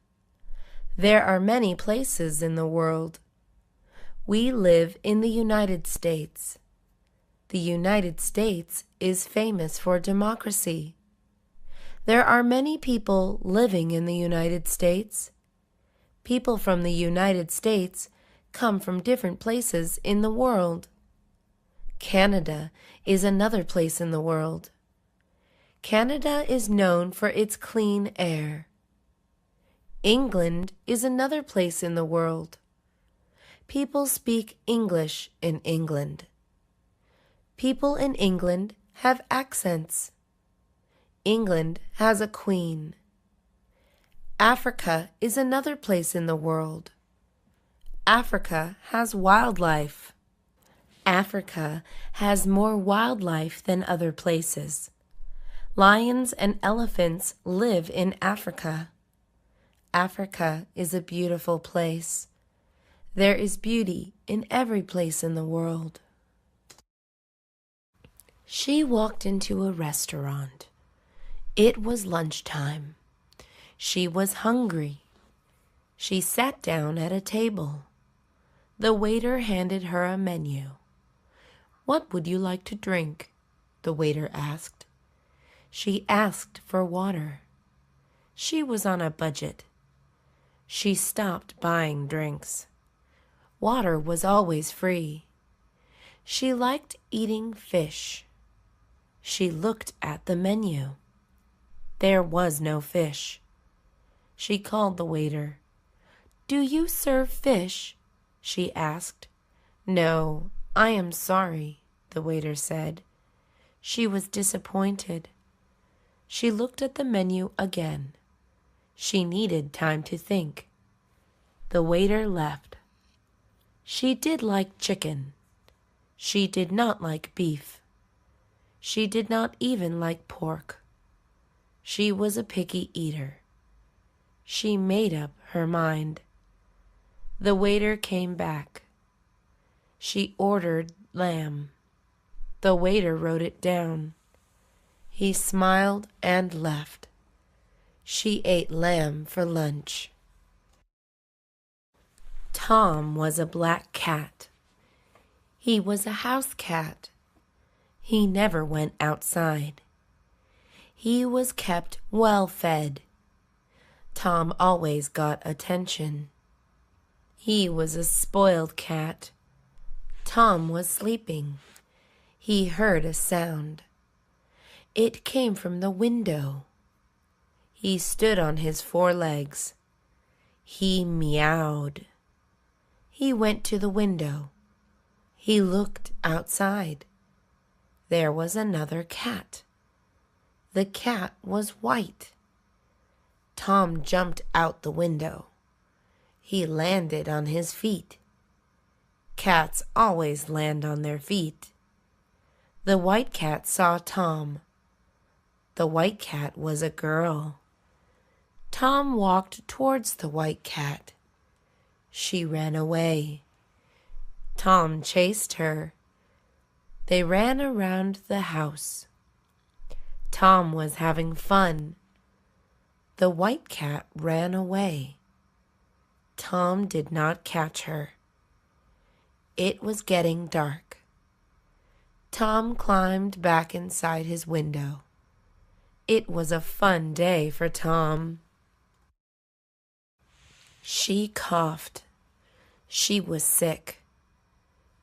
There are many places in the world. We live in the United States. The United States is famous for democracy. There are many people living in the United States. People from the United States come from different places in the world. Canada is another place in the world. Canada is known for its clean air. England is another place in the world. People speak English in England. People in England have accents. England has a queen. Africa is another place in the world. Africa has wildlife. Africa has more wildlife than other places. Lions and elephants live in Africa. Africa is a beautiful place. There is beauty in every place in the world. She walked into a restaurant. It was lunchtime. She was hungry. She sat down at a table. The waiter handed her a menu. "What would you like to drink?" the waiter asked. She asked for water. She was on a budget. She stopped buying drinks. Water was always free. She liked eating fish. She looked at the menu. There was no fish. She called the waiter. "Do you serve fish?" she asked. "No, I am sorry," the waiter said. She was disappointed. She looked at the menu again. She needed time to think. The waiter left. She did like chicken. She did not like beef. She did not even like pork. She was a picky eater. She made up her mind. The waiter came back. She ordered lamb. The waiter wrote it down. He smiled and left. She ate lamb for lunch. Tom was a black cat. He was a house cat. He never went outside. He was kept well fed. Tom always got attention. He was a spoiled cat. Tom was sleeping. He heard a sound. It came from the window. He stood on his forelegs. He meowed. He went to the window. He looked outside. There was another cat. The cat was white. Tom jumped out the window. He landed on his feet. Cats always land on their feet. The white cat saw Tom. The white cat was a girl. Tom walked towards the white cat. She ran away. Tom chased her. They ran around the house. Tom was having fun. The white cat ran away. Tom did not catch her. It was getting dark. Tom climbed back inside his window. It was a fun day for Tom. She coughed. She was sick.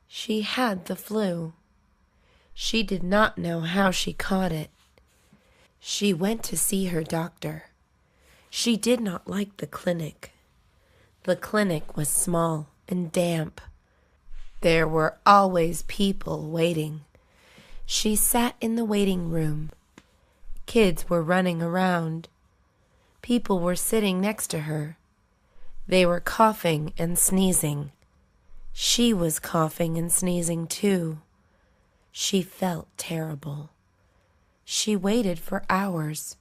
She had the flu. She did not know how she caught it. She went to see her doctor. She did not like the clinic. The clinic was small and damp. There were always people waiting. She sat in the waiting room. Kids were running around. People were sitting next to her. They were coughing and sneezing. She was coughing and sneezing too. She felt terrible. She waited for hours.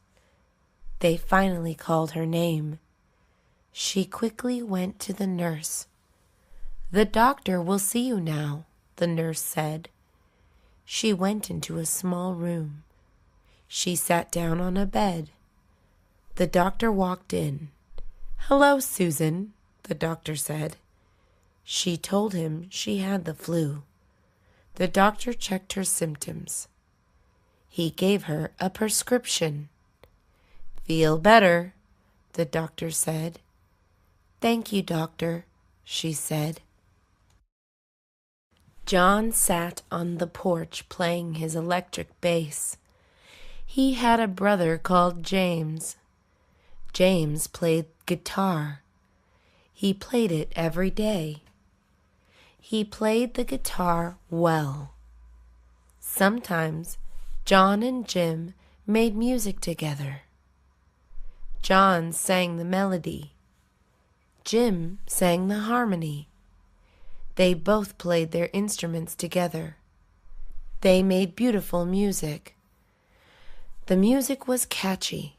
They finally called her name. She quickly went to the nurse. "The doctor will see you now," the nurse said. She went into a small room. She sat down on a bed. The doctor walked in. "Hello, Susan," the doctor said. She told him she had the flu. The doctor checked her symptoms. He gave her a prescription. "Feel better," the doctor said. "Thank you, doctor," she said. John sat on the porch playing his electric bass. He had a brother called James. James played guitar. He played it every day. He played the guitar well. Sometimes John and Jim made music together. John sang the melody. Jim sang the harmony. They both played their instruments together. They made beautiful music. The music was catchy.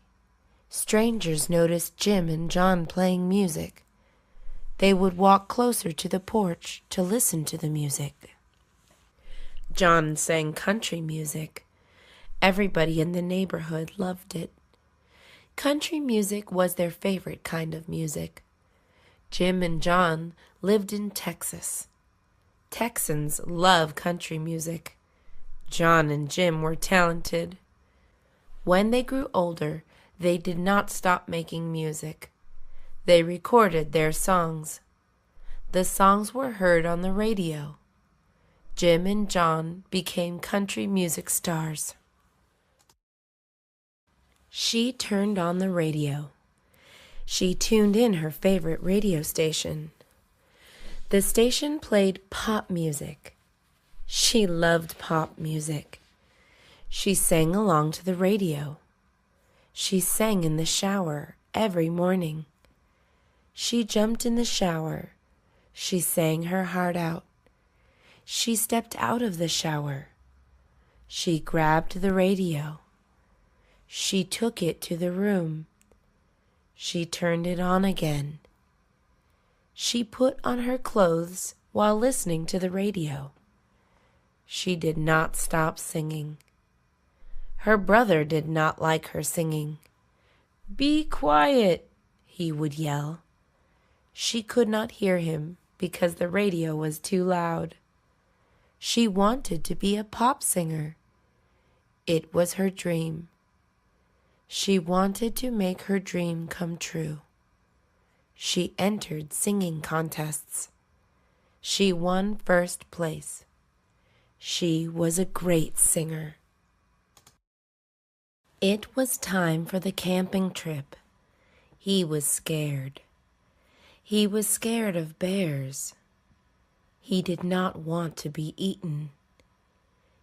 Strangers noticed Jim and John playing music. They would walk closer to the porch to listen to the music. John sang country music. Everybody in the neighborhood loved it. Country music was their favorite kind of music. Jim and John lived in Texas. Texans love country music. John and Jim were talented. When they grew older, they did not stop making music. They recorded their songs. The songs were heard on the radio. Jim and John became country music stars. She turned on the radio. She tuned in her favorite radio station. The station played pop music. She loved pop music. She sang along to the radio. She sang in the shower every morning. She jumped in the shower. She sang her heart out. She stepped out of the shower. She grabbed the radio. She took it to the room. She turned it on again. She put on her clothes while listening to the radio. She did not stop singing. Her brother did not like her singing. "Be quiet," he would yell. She could not hear him because the radio was too loud. She wanted to be a pop singer. It was her dream. She wanted to make her dream come true. She entered singing contests. She won first place. She was a great singer. It was time for the camping trip. He was scared. He was scared of bears. He did not want to be eaten.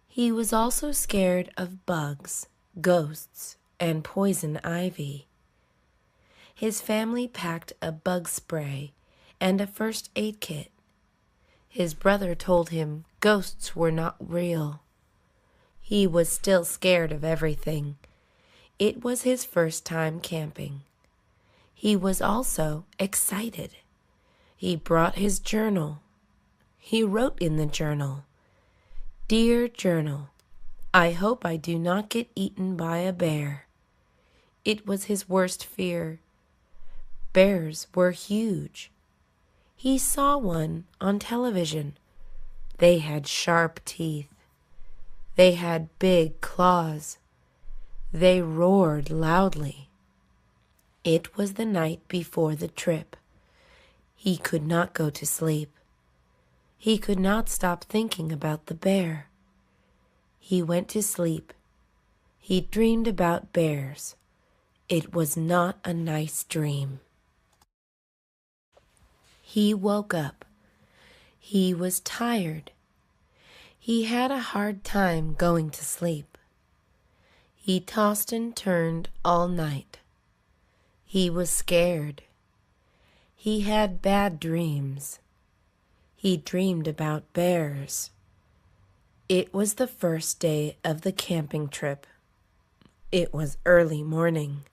He was also scared of bugs, ghosts, and poison ivy. His family packed a bug spray and a first aid kit. His brother told him ghosts were not real. He was still scared of everything. It was his first time camping. He was also excited. He brought his journal. He wrote in the journal, "Dear Journal, I hope I do not get eaten by a bear." It was his worst fear. Bears were huge. He saw one on television. They had sharp teeth. They had big claws. They roared loudly. It was the night before the trip. He could not go to sleep. He could not stop thinking about the bear. He went to sleep. He dreamed about bears. It was not a nice dream. He woke up. He was tired. He had a hard time going to sleep. He tossed and turned all night. He was scared. He had bad dreams. He dreamed about bears. It was the first day of the camping trip. It was early morning.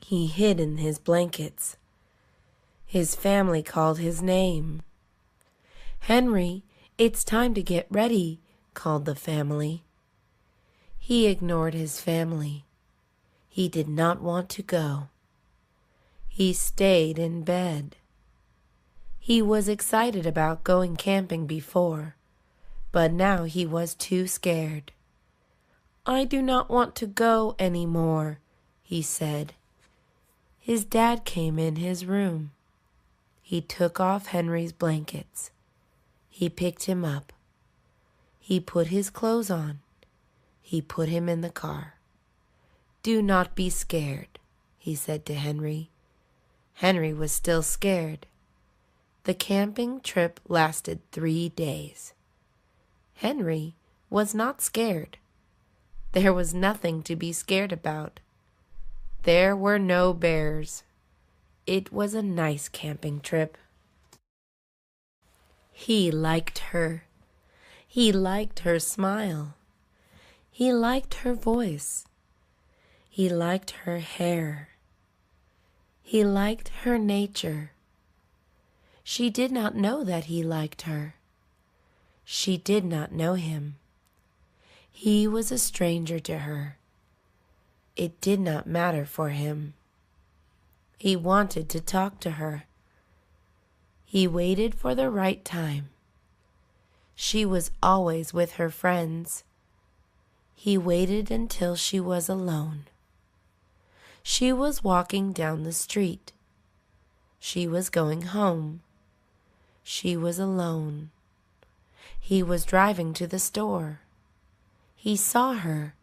He hid in his blankets. His family called his name. "Henry, it's time to get ready," called the family. He ignored his family. He did not want to go. He stayed in bed. He was excited about going camping before, but now he was too scared. "I do not want to go anymore," he said. His dad came in his room. He took off Henry's blankets. He picked him up. He put his clothes on. He put him in the car. "Do not be scared," he said to Henry. Henry was still scared. The camping trip lasted 3 days. Henry was not scared. There was nothing to be scared about. There were no bears. It was a nice camping trip. He liked her. He liked her smile. He liked her voice. He liked her hair. He liked her nature. She did not know that he liked her. She did not know him. He was a stranger to her. It did not matter for him. He wanted to talk to her. He waited for the right time. She was always with her friends. He waited until she was alone. She was walking down the street. She was going home. She was alone. He was driving to the store. He saw her.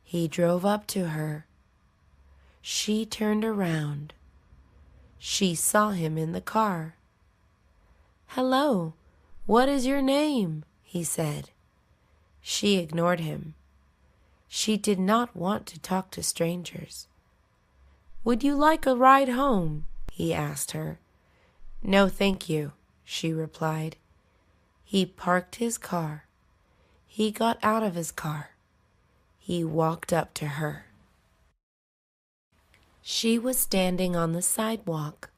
He drove up to her. She turned around. She saw him in the car. "Hello, what is your name?" he said. She ignored him. She did not want to talk to strangers. "Would you like a ride home?" he asked her. "No, thank you," she replied. He parked his car. He got out of his car. He walked up to her. She was standing on the sidewalk.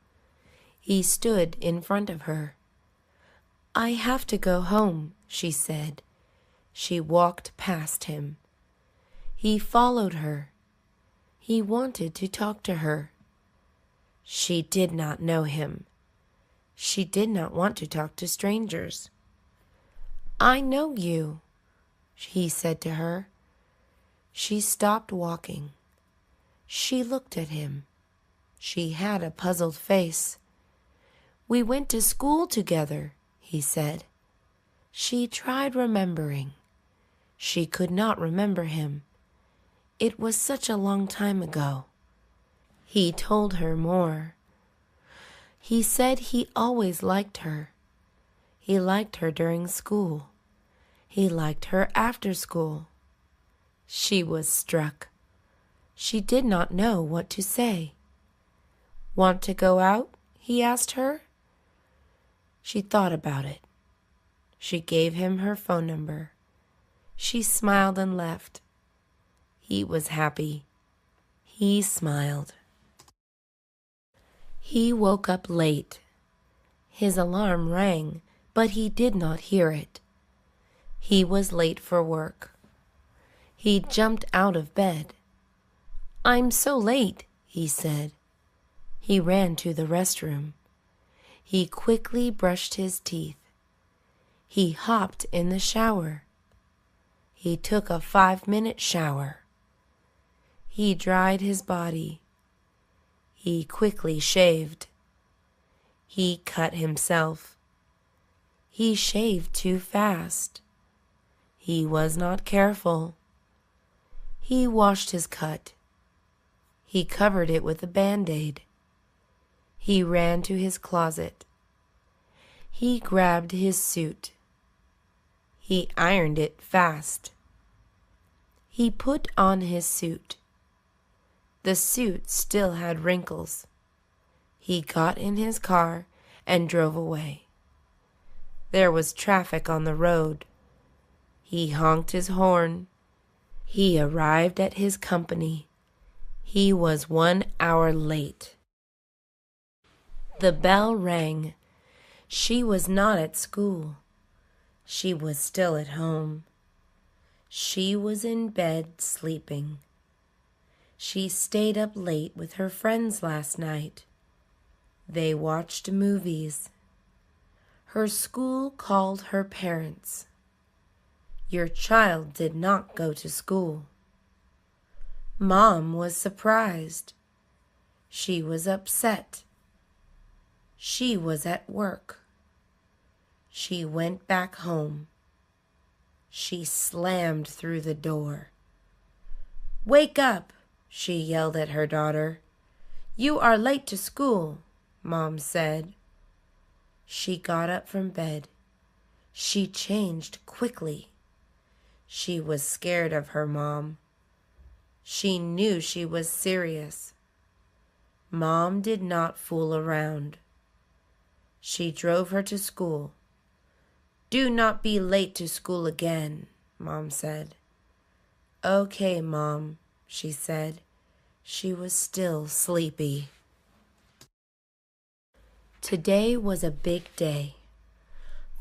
He stood in front of her. "I have to go home," she said. She walked past him. He followed her. He wanted to talk to her. She did not know him. She did not want to talk to strangers. "I know you," he said to her. She stopped walking. She looked at him. She had a puzzled face. "We went to school together," he said. She tried remembering. She could not remember him. It was such a long time ago. He told her more. He said he always liked her. He liked her during school. He liked her after school. She was struck. She did not know what to say. "Want to go out?" he asked her. She thought about it. She gave him her phone number. She smiled and left. He was happy. He smiled. He woke up late. His alarm rang, but he did not hear it. He was late for work. He jumped out of bed. "I'm so late," he said. He ran to the restroom. He quickly brushed his teeth. He hopped in the shower. He took a 5-minute shower. He dried his body. He quickly shaved. He cut himself. He shaved too fast. He was not careful. He washed his cut. He covered it with a Band-Aid. He ran to his closet. He grabbed his suit. He ironed it fast. He put on his suit. The suit still had wrinkles. He got in his car and drove away. There was traffic on the road. He honked his horn. He arrived at his company. He was 1 hour late. The bell rang. She was not at school. She was still at home. She was in bed sleeping. She stayed up late with her friends last night. They watched movies. Her school called her parents. Your child did not go to school. Mom was surprised. She was upset. She was at work. She went back home. She slammed through the door. "Wake up!" she yelled at her daughter. "You are late to school," Mom said. She got up from bed. She changed quickly. She was scared of her mom. She knew she was serious. Mom did not fool around. She drove her to school. "Do not be late to school again," Mom said. "Okay, Mom," she said. She was still sleepy. Today was a big day.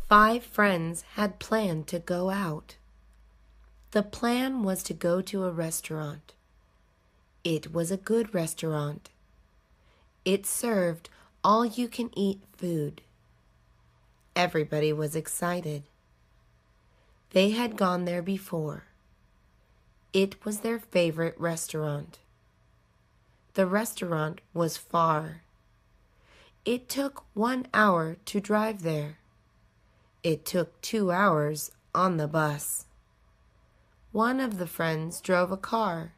5 friends had planned to go out. The plan was to go to a restaurant. It was a good restaurant. It served all-you-can-eat food. Everybody was excited. They had gone there before. It was their favorite restaurant. The restaurant was far. It took 1 hour to drive there. It took 2 hours on the bus. One of the friends drove a car.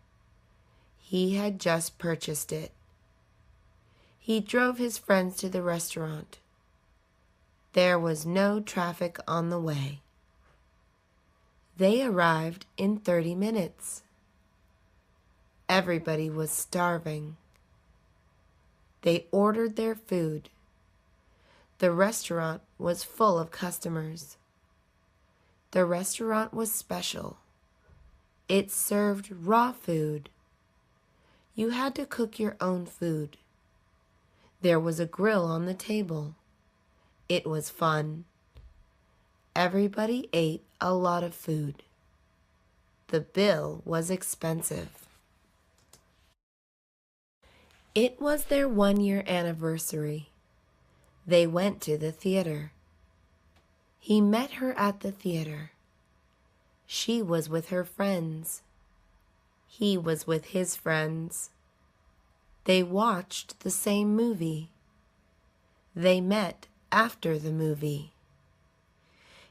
He had just purchased it. He drove his friends to the restaurant. There was no traffic on the way. They arrived in 30 minutes. Everybody was starving. They ordered their food. The restaurant was full of customers. The restaurant was special. It served raw food. You had to cook your own food. There was a grill on the table. It was fun. Everybody ate a lot of food. The bill was expensive. It was their 1-year anniversary. They went to the theater. He met her at the theater. She was with her friends. He was with his friends. They watched the same movie. They met after the movie.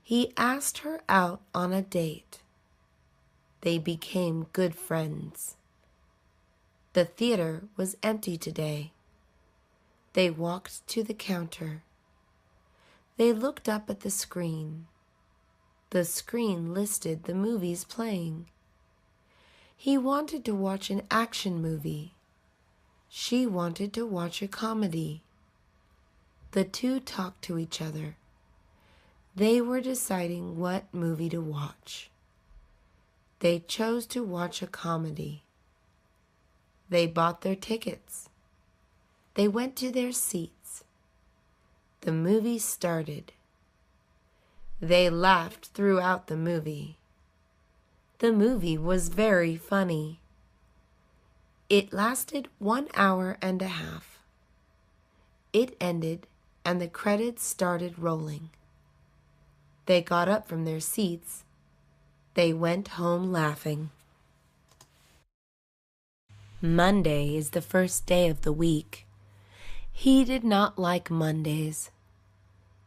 He asked her out on a date. They became good friends. The theater was empty today. They walked to the counter. They looked up at the screen. The screen listed the movies playing. He wanted to watch an action movie. She wanted to watch a comedy. The two talked to each other. They were deciding what movie to watch. They chose to watch a comedy. They bought their tickets. They went to their seats. The movie started. They laughed throughout the movie. The movie was very funny. It lasted 1 hour and a half. It ended and the credits started rolling. They got up from their seats. They went home laughing. Monday is the first day of the week. He did not like Mondays.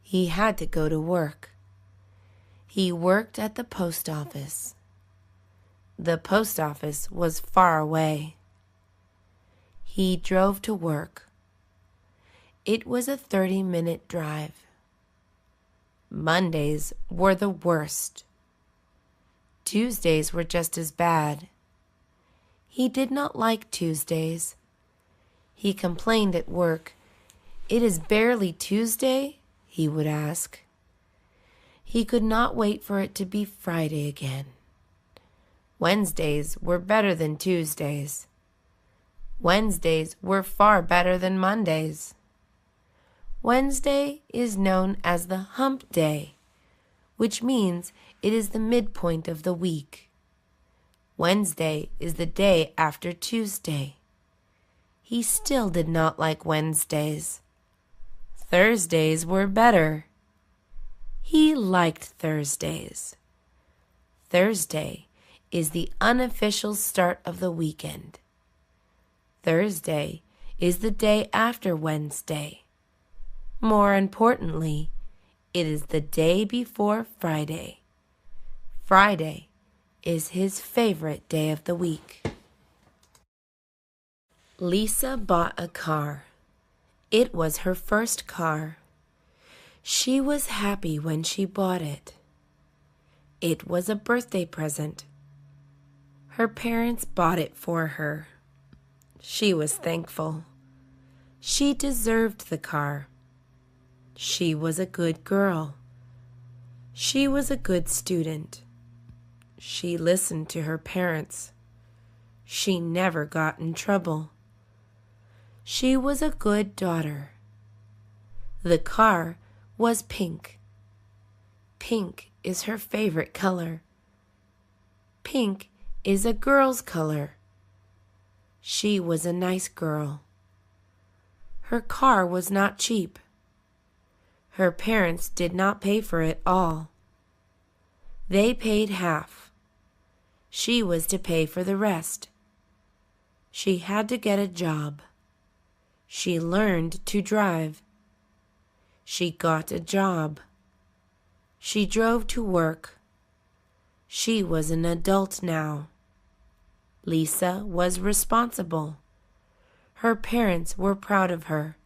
He had to go to work. He worked at the post office. The post office was far away. He drove to work. It was a 30-minute drive. Mondays were the worst. Tuesdays were just as bad. He did not like Tuesdays. He complained at work. "It is barely Tuesday?" he would ask. He could not wait for it to be Friday again. Wednesdays were better than Tuesdays. Wednesdays were far better than Mondays. Wednesday is known as the hump day, which means it is the midpoint of the week. Wednesday is the day after Tuesday. He still did not like Wednesdays. Thursdays were better. He liked Thursdays. Thursday is the unofficial start of the weekend. Thursday is the day after Wednesday. More importantly, it is the day before Friday. Friday is his favorite day of the week. Lisa bought a car. It was her first car. She was happy when she bought it. It was a birthday present. Her parents bought it for her. She was thankful. She deserved the car. She was a good girl. She was a good student. She listened to her parents. She never got in trouble. She was a good daughter. The car was pink. Pink is her favorite color. Pink is a girl's color. She was a nice girl. Her car was not cheap. Her parents did not pay for it all. They paid half. She was to pay for the rest. She had to get a job. She learned to drive. She got a job. She drove to work. She was an adult now. Lisa was responsible. Her parents were proud of her.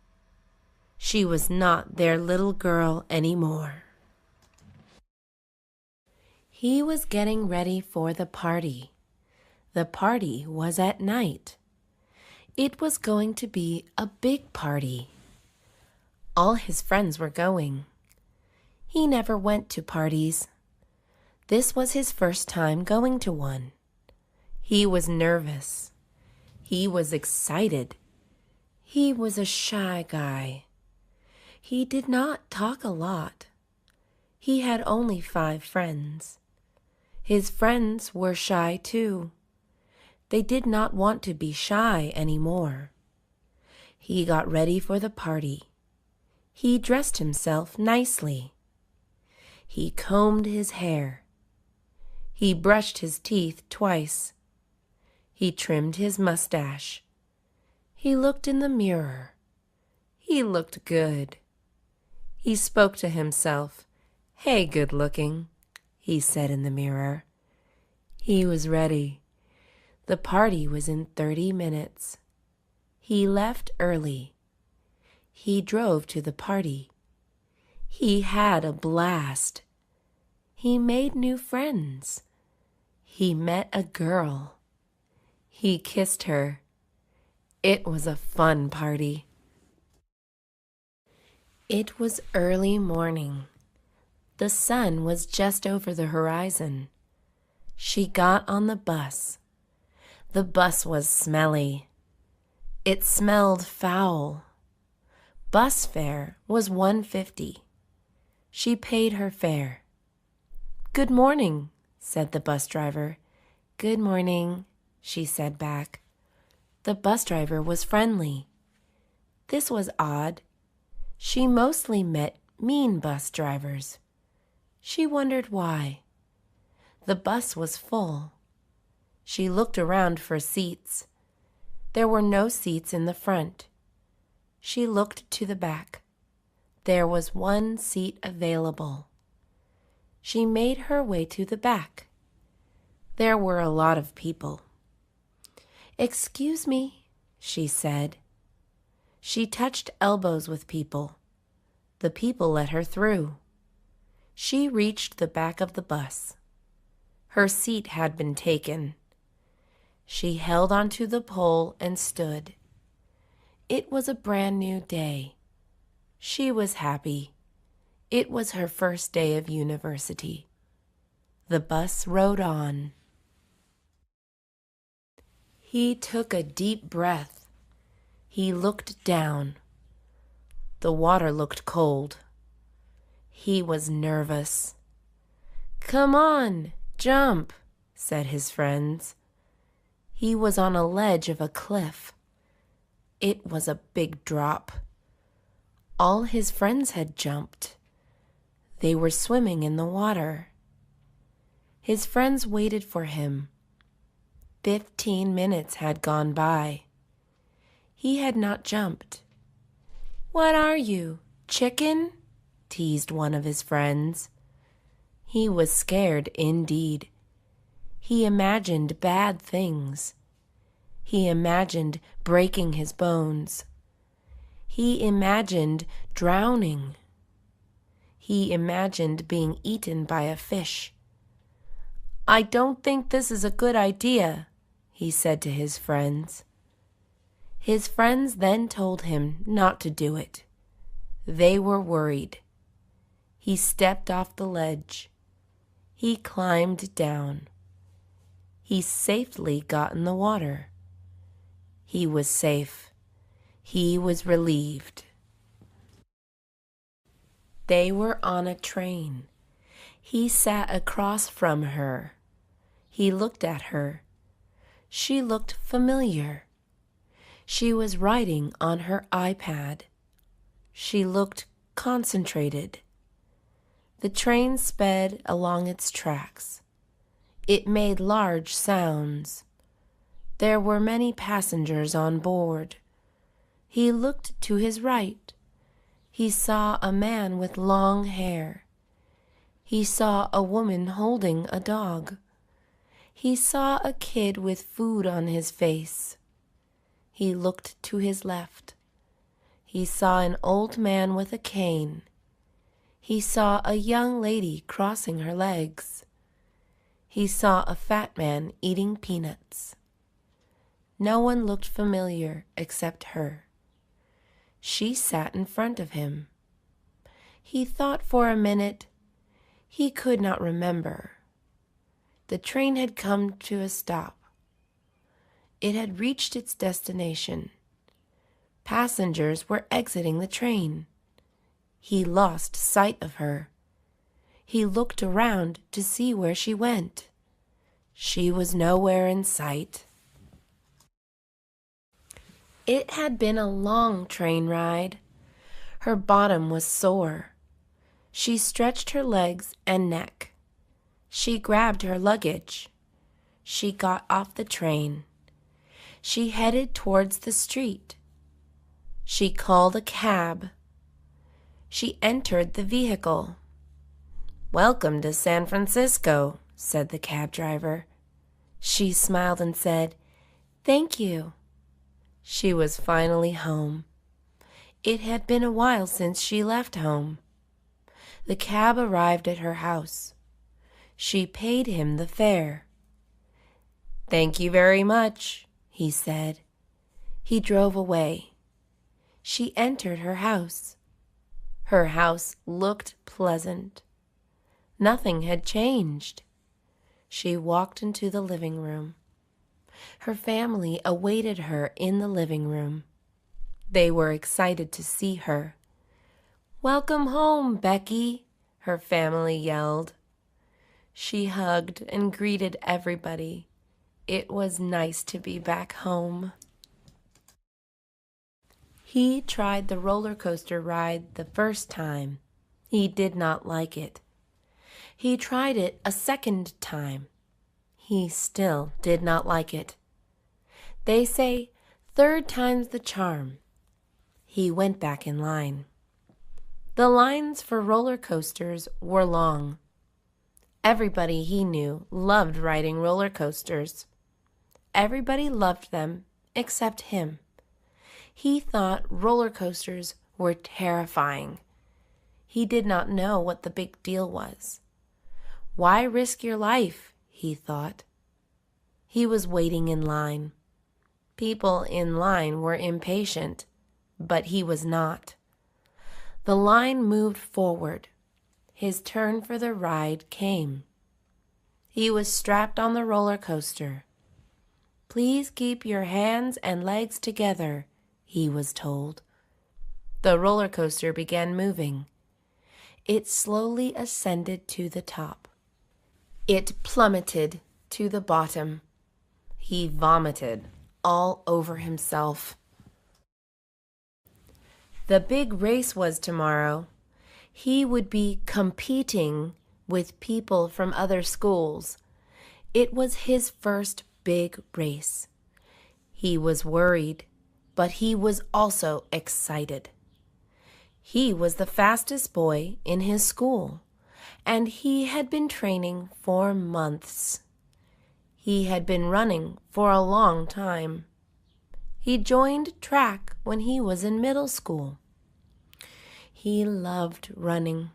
She was not their little girl anymore. He was getting ready for the party. The party was at night. It was going to be a big party. All his friends were going. He never went to parties. This was his first time going to one. He was nervous. He was excited. He was a shy guy. He did not talk a lot. He had only 5 friends. His friends were shy too. They did not want to be shy anymore. He got ready for the party. He dressed himself nicely. He combed his hair. He brushed his teeth twice. He trimmed his mustache. He looked in the mirror. He looked good. He spoke to himself. "Hey, good-looking," he said in the mirror. He was ready. The party was in 30 minutes. He left early. He drove to the party. He had a blast. He made new friends. He met a girl. He kissed her. It was a fun party. It was early morning. The sun was just over the horizon. She got on the bus. The bus was smelly. It smelled foul. Bus fare was $1.50. She paid her fare. "Good morning," said the bus driver. "Good morning," she said back. The bus driver was friendly. This was odd. She mostly met mean bus drivers. She wondered why. The bus was full. She looked around for seats. There were no seats in the front. She looked to the back. There was one seat available. She made her way to the back. There were a lot of people. "Excuse me," she said. She touched elbows with people. The people let her through. She reached the back of the bus. Her seat had been taken. She held onto the pole and stood. It was a brand new day. She was happy. It was her first day of university. The bus rode on. He took a deep breath. He looked down. The water looked cold. He was nervous. "Come on, jump," said his friends. He was on a ledge of a cliff. It was a big drop. All his friends had jumped. They were swimming in the water. His friends waited for him. 15 minutes had gone by. He had not jumped. "What are you, chicken?" teased one of his friends. He was scared indeed. He imagined bad things. He imagined breaking his bones. He imagined drowning. He imagined being eaten by a fish. "I don't think this is a good idea," he said to his friends. His friends then told him not to do it. They were worried. He stepped off the ledge. He climbed down. He safely got in the water. He was safe. He was relieved. They were on a train. He sat across from her. He looked at her. She looked familiar. She was writing on her iPad. She looked concentrated. The train sped along its tracks. It made large sounds. There were many passengers on board. He looked to his right. He saw a man with long hair. He saw a woman holding a dog. He saw a kid with food on his face. He looked to his left. He saw an old man with a cane. He saw a young lady crossing her legs. He saw a fat man eating peanuts. No one looked familiar except her. She sat in front of him. He thought for a minute. He could not remember. The train had come to a stop. It had reached its destination. Passengers were exiting the train. He lost sight of her. He looked around to see where she went. She was nowhere in sight. It had been a long train ride. Her bottom was sore. She stretched her legs and neck. She grabbed her luggage. She got off the train. She headed towards the street. She called a cab. She entered the vehicle. "Welcome to San Francisco," said the cab driver. She smiled and said, "Thank you." She was finally home. It had been a while since she left home. The cab arrived at her house. She paid him the fare. "Thank you very much," he said. He drove away. She entered her house. Her house looked pleasant. Nothing had changed. She walked into the living room. Her family awaited her in the living room. They were excited to see her. "Welcome home, Becky," her family yelled. She hugged and greeted everybody. It was nice to be back home. He tried the roller coaster ride the first time. He did not like it. He tried it a second time. He still did not like it. They say, "Third time's the charm." He went back in line. The lines for roller coasters were long. Everybody he knew loved riding roller coasters. Everybody loved them except him. He thought roller coasters were terrifying. He did not know what the big deal was. Why risk your life? He thought. He was waiting in line. People in line were impatient, but he was not. The line moved forward. His turn for the ride came. He was strapped on the roller coaster. Please keep your hands and legs together, he was told. The roller coaster began moving. It slowly ascended to the top. It plummeted to the bottom. He vomited all over himself. The big race was tomorrow. He would be competing with people from other schools. It was his first big race. He was worried, but he was also excited. He was the fastest boy in his school, and he had been training for months. He had been running for a long time. He joined track when he was in middle school. He loved running.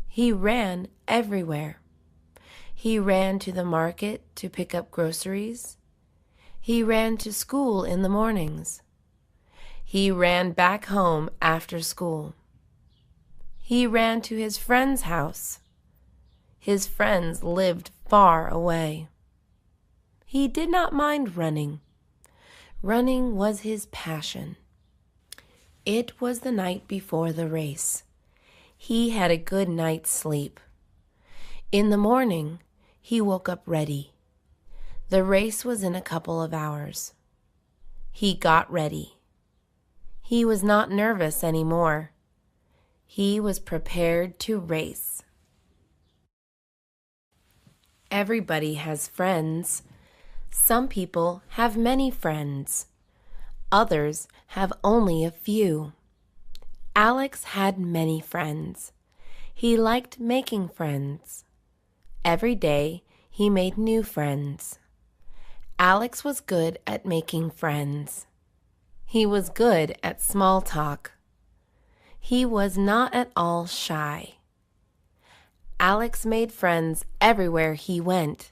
He ran everywhere. He ran to the market to pick up groceries. He ran to school in the mornings. He ran back home after school. He ran to his friend's house. His friends lived far away. He did not mind running. Running was his passion. It was the night before the race. He had a good night's sleep. In the morning, he woke up ready. The race was in a couple of hours. He got ready. He was not nervous anymore. He was prepared to race. Everybody has friends. Some people have many friends. Others have only a few. Alex had many friends. He liked making friends. Every day he made new friends. Alex was good at making friends. He was good at small talk. He was not at all shy. Alex made friends everywhere he went.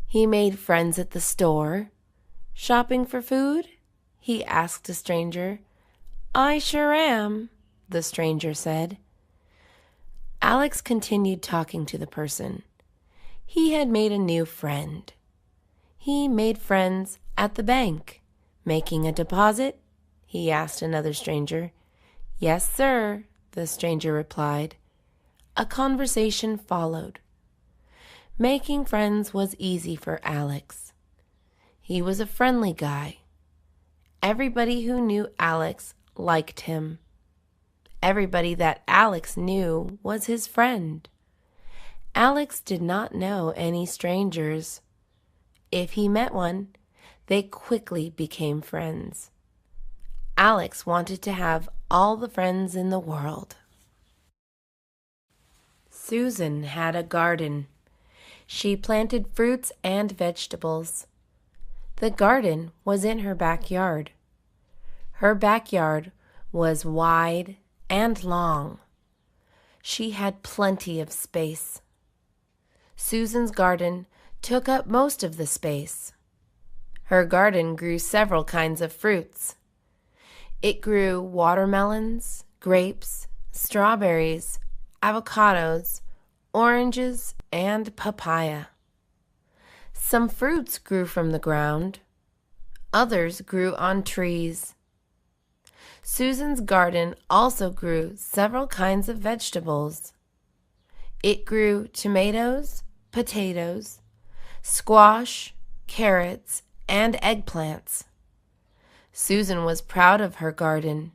He made friends at the store. Shopping for food? He asked a stranger. I sure am, the stranger said. Alex continued talking to the person. He had made a new friend. He made friends at the bank. Making a deposit? He asked another stranger. Yes, sir, the stranger replied. A conversation followed. Making friends was easy for Alex. He was a friendly guy. Everybody who knew Alex liked him. Everybody that Alex knew was his friend. Alex did not know any strangers. If he met one, they quickly became friends. Alex wanted to have all the friends in the world. Susan had a garden. She planted fruits and vegetables. The garden was in her backyard. Her backyard was wide and long. She had plenty of space. Susan's garden took up most of the space. Her garden grew several kinds of fruits. It grew watermelons, grapes, strawberries, avocados, oranges, and papaya. Some fruits grew from the ground. Others grew on trees. Susan's garden also grew several kinds of vegetables. It grew tomatoes, potatoes, squash, carrots, and eggplants. Susan was proud of her garden.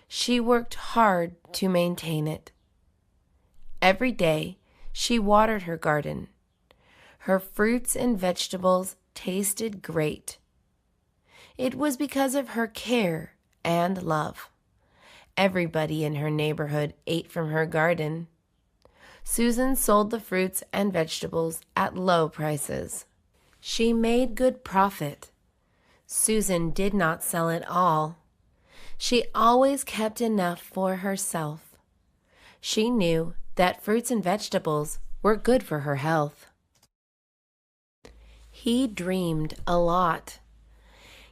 She worked hard to maintain it. Every day, she watered her garden. Her fruits and vegetables tasted great. It was because of her care and love. Everybody in her neighborhood ate from her garden. Susan sold the fruits and vegetables at low prices. She made good profit. Susan did not sell it all. She always kept enough for herself. She knew that fruits and vegetables were good for her health. He dreamed a lot.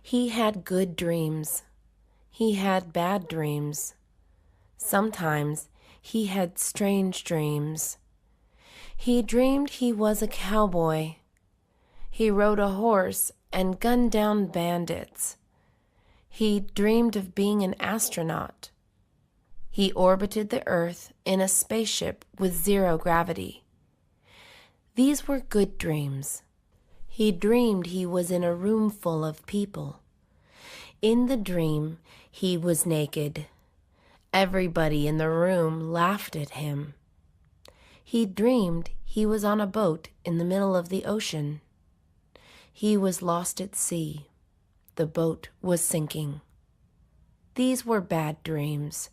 He had good dreams. He had bad dreams. Sometimes he had strange dreams. He dreamed he was a cowboy. He rode a horse and gunned down bandits. He dreamed of being an astronaut. He orbited the Earth in a spaceship with zero gravity. These were good dreams. He dreamed he was in a room full of people. In the dream, he was naked. Everybody in the room laughed at him. He dreamed he was on a boat in the middle of the ocean. He was lost at sea. The boat was sinking. These were bad dreams.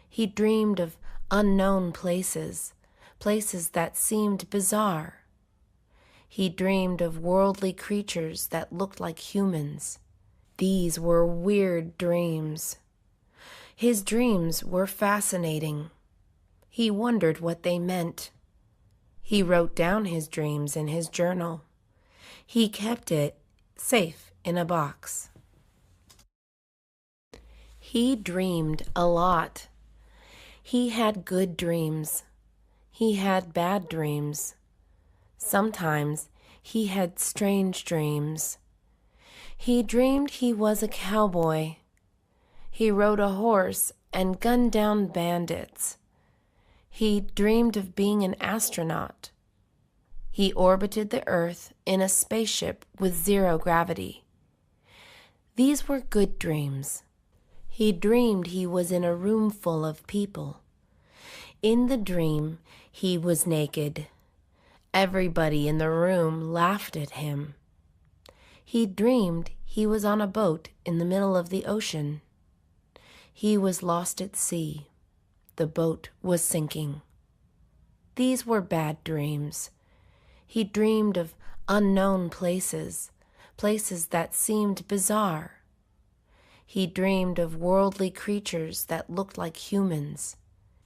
He dreamed of unknown places, places that seemed bizarre. He dreamed of worldly creatures that looked like humans. These were weird dreams. His dreams were fascinating. He wondered what they meant. He wrote down his dreams in his journal. He kept it safe in a box. He dreamed a lot. He had good dreams. He had bad dreams. Sometimes he had strange dreams. He dreamed he was a cowboy. He rode a horse and gunned down bandits. He dreamed of being an astronaut. He orbited the Earth in a spaceship with zero gravity. These were good dreams. He dreamed he was in a room full of people. In the dream, he was naked. Everybody in the room laughed at him. He dreamed he was on a boat in the middle of the ocean. He was lost at sea. The boat was sinking. These were bad dreams. He dreamed of unknown places, places that seemed bizarre. He dreamed of worldly creatures that looked like humans.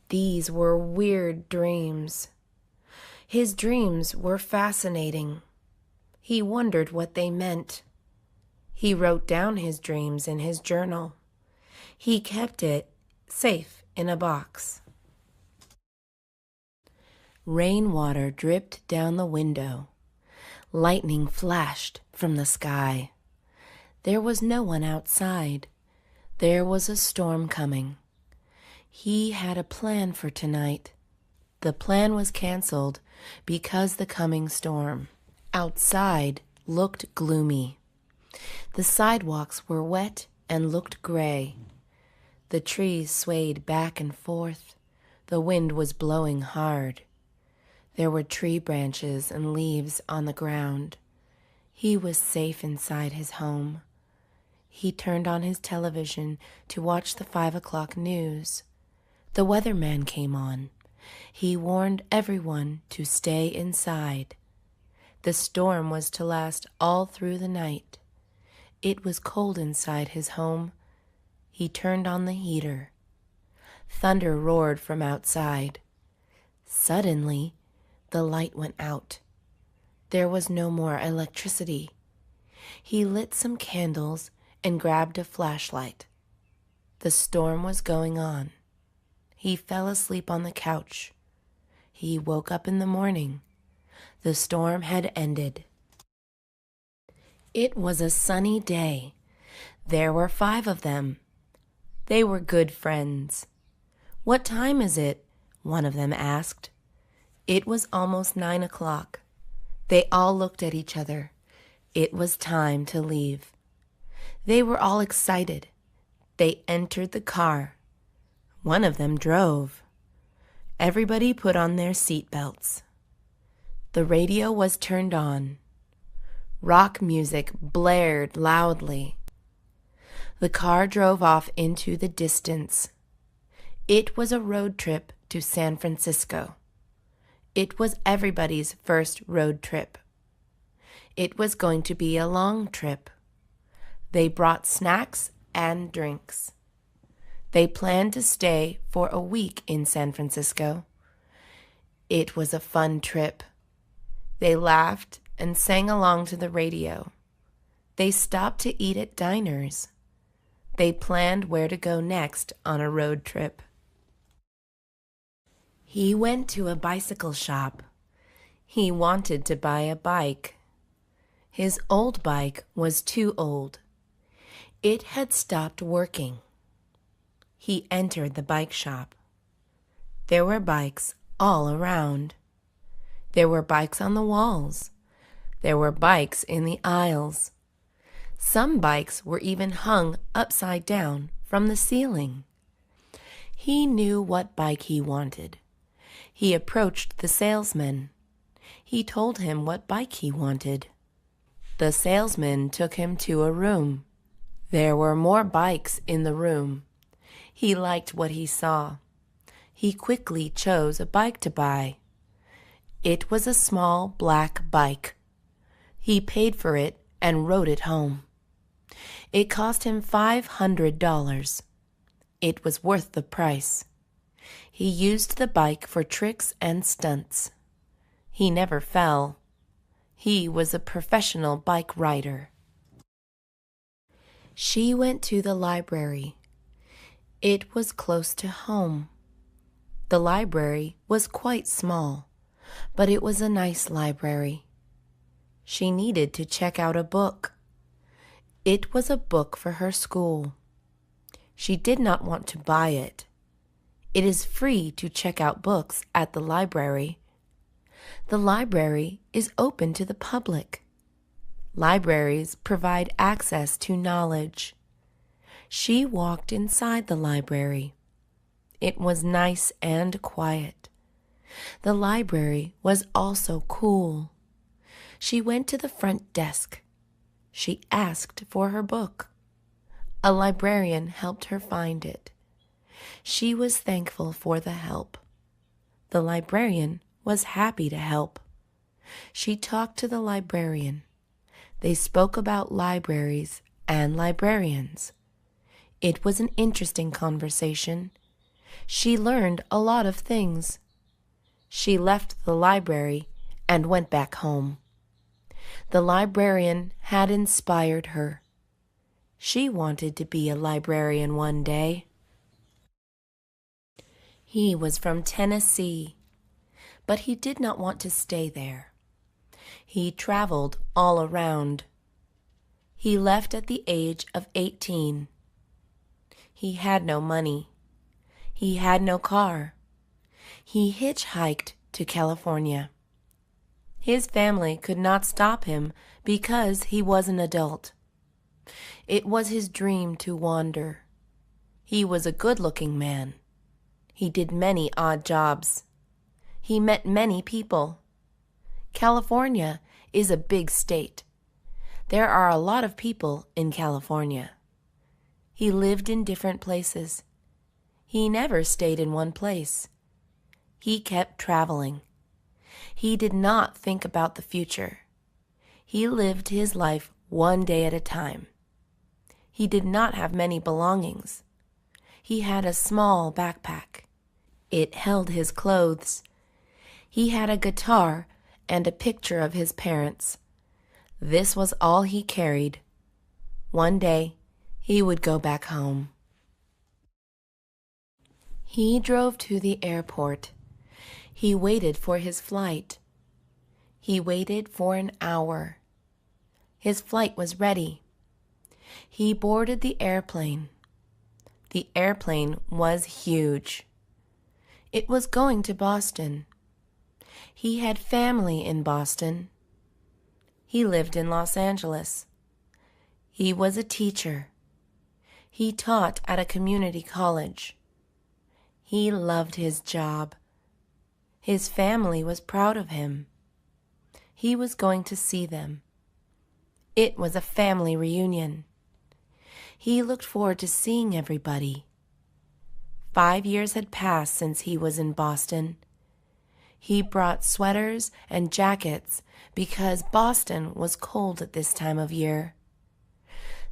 These were weird dreams. His dreams were fascinating. He wondered what they meant. He wrote down his dreams in his journal. He kept it safe in a box. Rainwater dripped down the window. Lightning flashed from the sky. There was no one outside. There was a storm coming. He had a plan for tonight. The plan was canceled because the coming storm. Outside looked gloomy. The sidewalks were wet and looked gray. The trees swayed back and forth. The wind was blowing hard. There were tree branches and leaves on the ground. He was safe inside his home. He turned on his television to watch the 5 o'clock news. The weatherman came on. He warned everyone to stay inside. The storm was to last all through the night. It was cold inside his home. He turned on the heater. Thunder roared from outside. Suddenly, the light went out. There was no more electricity. He lit some candles and grabbed a flashlight. The storm was going on. He fell asleep on the couch. He woke up in the morning. The storm had ended. It was a sunny day. There were 5 of them. They were good friends. "What time is it?" one of them asked. It was almost 9 o'clock. They all looked at each other. It was time to leave. They were all excited. They entered the car. One of them drove. Everybody put on their seat belts. The radio was turned on. Rock music blared loudly. The car drove off into the distance. It was a road trip to San Francisco. It was everybody's first road trip. It was going to be a long trip. They brought snacks and drinks. They planned to stay for a week in San Francisco. It was a fun trip. They laughed and sang along to the radio. They stopped to eat at diners. They planned where to go next on a road trip. He went to a bicycle shop. He wanted to buy a bike. His old bike was too old. It had stopped working. He entered the bike shop. There were bikes all around. There were bikes on the walls. There were bikes in the aisles. Some bikes were even hung upside down from the ceiling. He knew what bike he wanted. He approached the salesman. He told him what bike he wanted. The salesman took him to a room. There were more bikes in the room. He liked what he saw. He quickly chose a bike to buy. It was a small black bike. He paid for it and rode it home. It cost him $500. It was worth the price. He used the bike for tricks and stunts. He never fell. He was a professional bike rider. She went to the library. It was close to home. The library was quite small, but it was a nice library. She needed to check out a book. It was a book for her school. She did not want to buy it. It is free to check out books at the library. The library is open to the public. Libraries provide access to knowledge. She walked inside the library. It was nice and quiet. The library was also cool. She went to the front desk. She asked for her book. A librarian helped her find it. She was thankful for the help. The librarian was happy to help. She talked to the librarian. They spoke about libraries and librarians. It was an interesting conversation. She learned a lot of things. She left the library and went back home. The librarian had inspired her. She wanted to be a librarian one day. He was from Tennessee, but he did not want to stay there. He traveled all around. He left at the age of 18. He had no money. He had no car. He hitchhiked to California. His family could not stop him because he was an adult. It was his dream to wander. He was a good-looking man. He did many odd jobs. He met many people. California is a big state. There are a lot of people in California. He lived in different places. He never stayed in one place. He kept traveling. He did not think about the future. He lived his life one day at a time. He did not have many belongings. He had a small backpack. It held his clothes. He had a guitar and a picture of his parents. This was all he carried. One day, he would go back home. He drove to the airport. He waited for his flight. He waited for an hour. His flight was ready. He boarded the airplane. The airplane was huge. It was going to Boston. He had family in Boston. He lived in Los Angeles. He was a teacher. He taught at a community college. He loved his job. His family was proud of him. He was going to see them. It was a family reunion. He looked forward to seeing everybody. 5 years had passed since he was in Boston. He brought sweaters and jackets because Boston was cold at this time of year.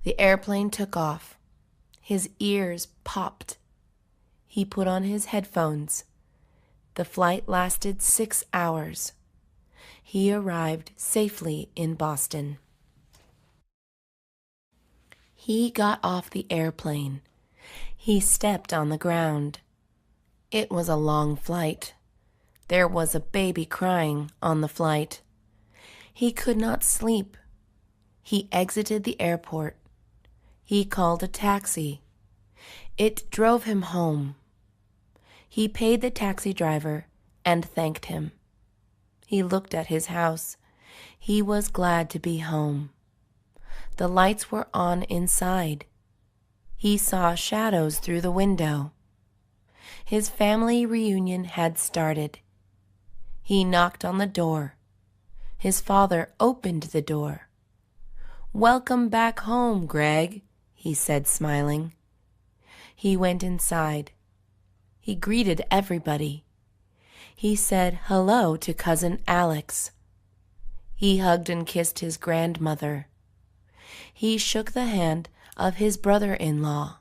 The airplane took off. His ears popped He put on his headphones. The flight lasted 6 hours. He arrived safely in Boston. He got off the airplane. He stepped on the ground. It was a long flight. There was a baby crying on the flight. He could not sleep. He exited the airport. He called a taxi. It drove him home. He paid the taxi driver and thanked him. He looked at his house. He was glad to be home. The lights were on inside. He saw shadows through the window. His family reunion had started. He knocked on the door. His father opened the door. "Welcome back home, Greg," he said, smiling. He went inside. He greeted everybody. He said hello to Cousin Alex. He hugged and kissed his grandmother. He shook the hand of his brother-in-law.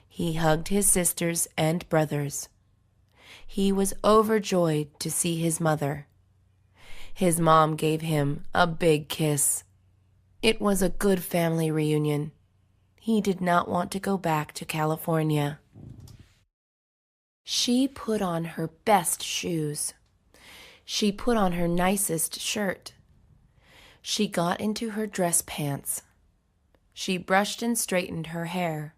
He hugged his sisters and brothers. He was overjoyed to see his mother. His mom gave him a big kiss. It was a good family reunion. He did not want to go back to California. She put on her best shoes. She put on her nicest shirt. She got into her dress pants. She brushed and straightened her hair.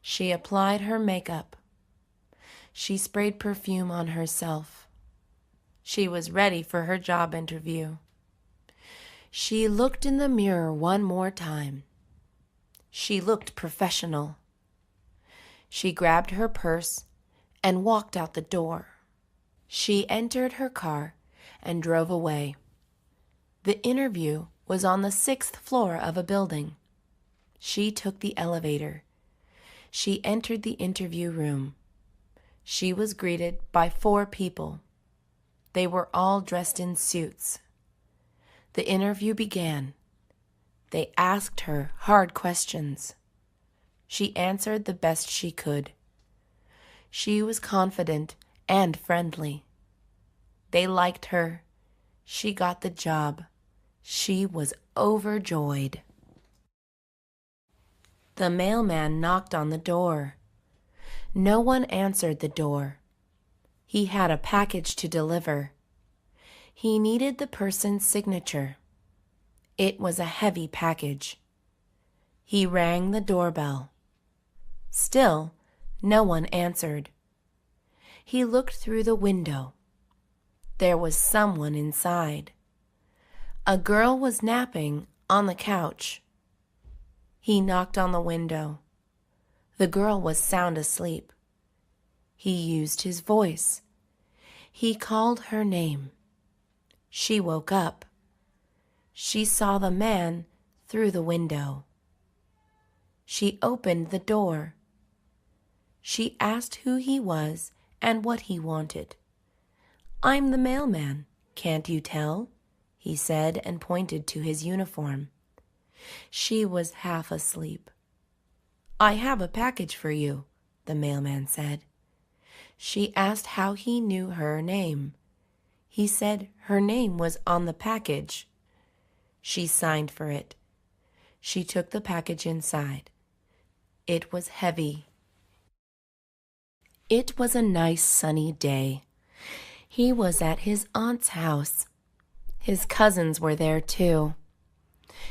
She applied her makeup. She sprayed perfume on herself. She was ready for her job interview. She looked in the mirror one more time. She looked professional. She grabbed her purse and walked out the door. She entered her car and drove away. The interview was on the 6th floor of a building. She took the elevator. She entered the interview room. She was greeted by 4 people. They were all dressed in suits. The interview began. They asked her hard questions. She answered the best she could. She was confident and friendly. They liked her. She got the job. She was overjoyed. The mailman knocked on the door. No one answered the door. He had a package to deliver. He needed the person's signature. It was a heavy package. He rang the doorbell. Still, no one answered. He looked through the window. There was someone inside. A girl was napping on the couch. He knocked on the window. The girl was sound asleep. He used his voice. He called her name. She woke up. She saw the man through the window. She opened the door. She asked who he was and what he wanted. "I'm the mailman, can't you tell?" he said and pointed to his uniform. She was half asleep. "I have a package for you," the mailman said. She asked how he knew her name. He said her name was on the package. She signed for it. She took the package inside. It was heavy. It was a nice sunny day. He was at his aunt's house. His cousins were there too.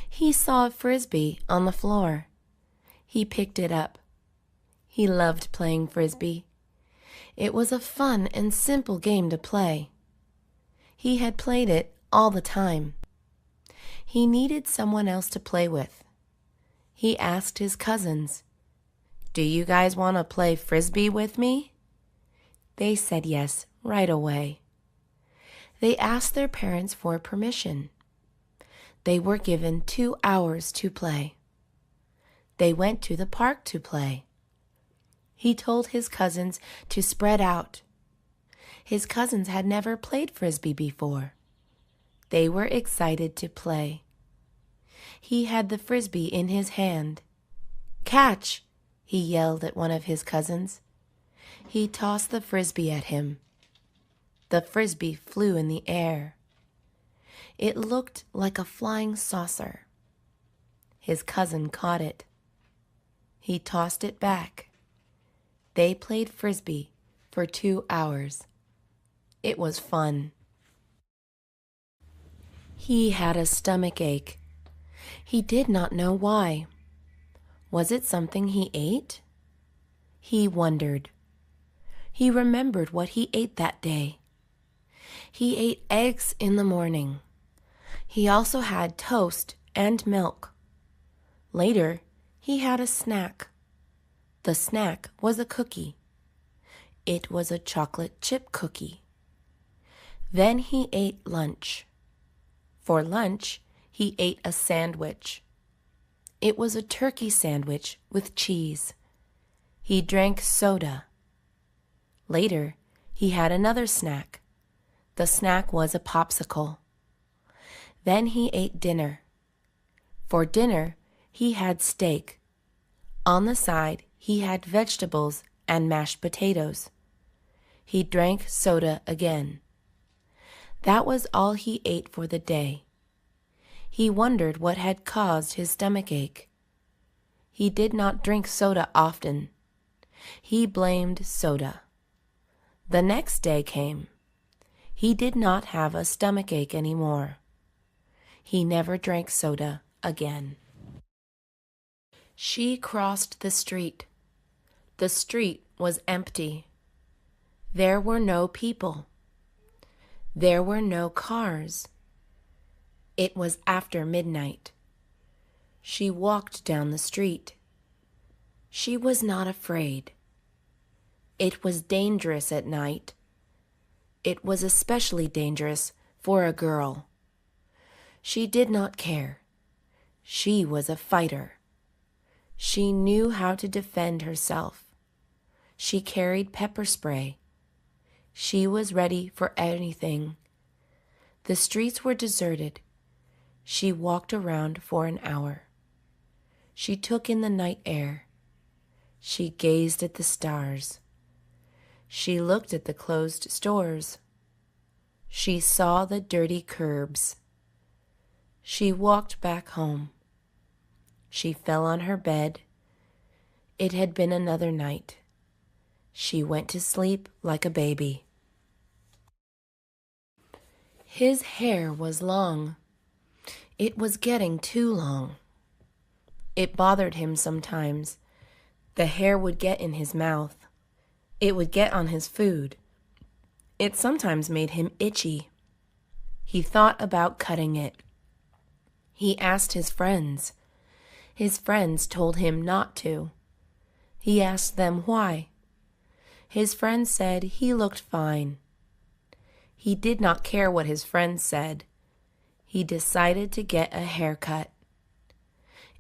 He saw a frisbee on the floor. He picked it up. He loved playing frisbee. It was a fun and simple game to play. He had played it all the time. He needed someone else to play with. He asked his cousins, "Do you guys want to play frisbee with me?" They said yes right away. They asked their parents for permission. They were given 2 hours to play. They went to the park to play. He told his cousins to spread out. His cousins had never played frisbee before. They were excited to play. He had the frisbee in his hand. "Catch!" he yelled at one of his cousins. He tossed the frisbee at him. The frisbee flew in the air. It looked like a flying saucer. His cousin caught it. He tossed it back. They played frisbee for 2 hours. It was fun. He had a stomach ache. He did not know why. Was it something he ate? He wondered. He remembered what he ate that day. He ate eggs in the morning. He also had toast and milk. Later, he had a snack. The snack was a cookie. It was a chocolate chip cookie. Then he ate lunch. For lunch, he ate a sandwich. It was a turkey sandwich with cheese. He drank soda. Later, he had another snack. The snack was a popsicle. Then he ate dinner. For dinner, he had steak. On the side, he had vegetables and mashed potatoes. He drank soda again. That was all he ate for the day. He wondered what had caused his stomach ache. He did not drink soda often. He blamed soda. The next day came. He did not have a stomach ache anymore. He never drank soda again. She crossed the street. The street was empty. There were no people. There were no cars. It was after midnight. She walked down the street. She was not afraid. It was dangerous at night. It was especially dangerous for a girl. She did not care. She was a fighter. She knew how to defend herself. She carried pepper spray. She was ready for anything. The streets were deserted. She walked around for an hour. She took in the night air. She gazed at the stars. She looked at the closed stores. She saw the dirty curbs. She walked back home. She fell on her bed. It had been another night. She went to sleep like a baby. His hair was long. It was getting too long. It bothered him sometimes. The hair would get in his mouth. It would get on his food. It sometimes made him itchy. He thought about cutting it. He asked his friends. His friends told him not to. He asked them why. His friends said he looked fine. He did not care what his friends said. He decided to get a haircut.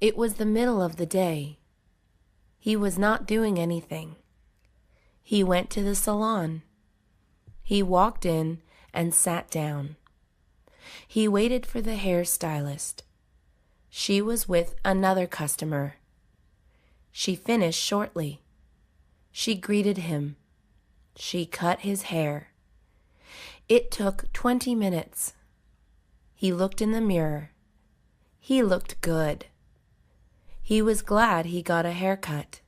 It was the middle of the day. He was not doing anything. He went to the salon. He walked in and sat down. He waited for the hairstylist. She was with another customer. She finished shortly. She greeted him. She cut his hair. It took 20 minutes. He looked in the mirror. He looked good. He was glad he got a haircut.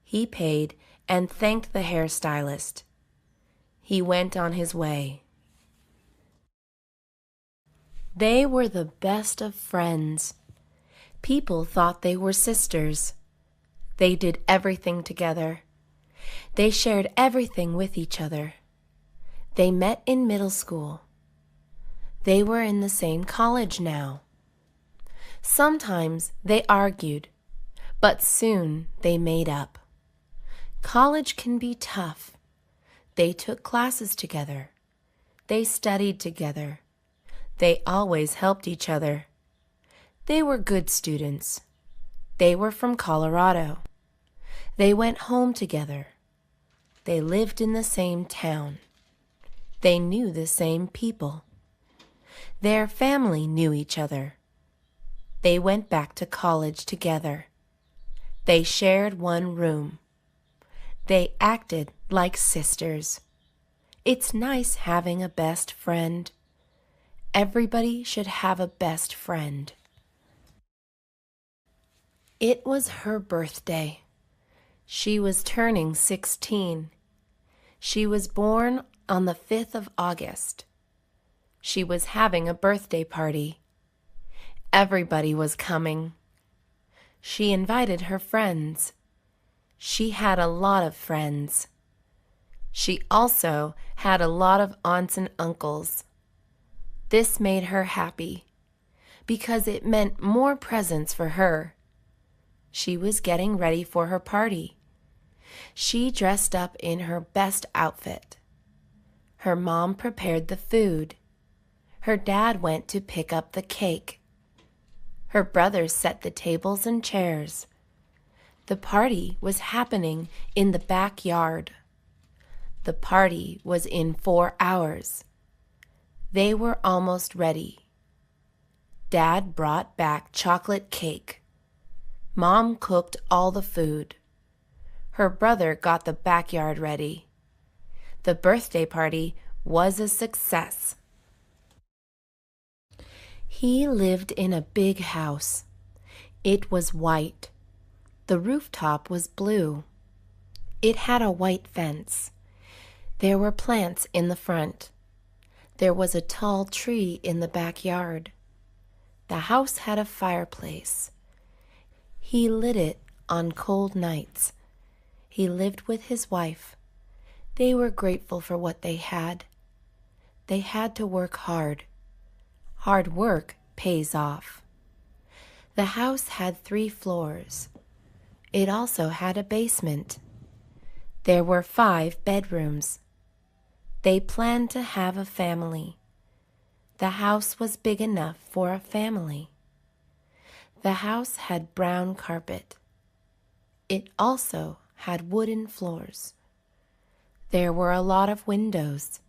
He paid and thanked the hairstylist. He went on his way. They were the best of friends. People thought they were sisters. They did everything together. They shared everything with each other. They met in middle school. They were in the same college now. Sometimes they argued, but soon they made up. College can be tough. They took classes together. They studied together. They always helped each other. They were good students. They were from Colorado. They went home together. They lived in the same town. They knew the same people. Their family knew each other. They went back to college together. They shared one room. They acted like sisters. It's nice having a best friend. Everybody should have a best friend. It was her birthday. She was turning 16. She was born on the 5th of August. She was having a birthday party. Everybody was coming. She invited her friends. She had a lot of friends. She also had a lot of aunts and uncles. This made her happy because it meant more presents for her. She was getting ready for her party. She dressed up in her best outfit. Her mom prepared the food. Her dad went to pick up the cake. Her brothers set the tables and chairs. The party was happening in the backyard. The party was in 4 hours. They were almost ready. Dad brought back chocolate cake. Mom cooked all the food. Her brother got the backyard ready. The birthday party was a success. He lived in a big house. It was white. The rooftop was blue. It had a white fence. There were plants in the front. There was a tall tree in the backyard. The house had a fireplace. He lit it on cold nights. He lived with his wife. They were grateful for what they had. They had to work hard. Hard work pays off. The house had 3 floors. It also had a basement. There were 5 bedrooms. They planned to have a family. The house was big enough for a family. The house had brown carpet. It also had wooden floors. There were a lot of windows.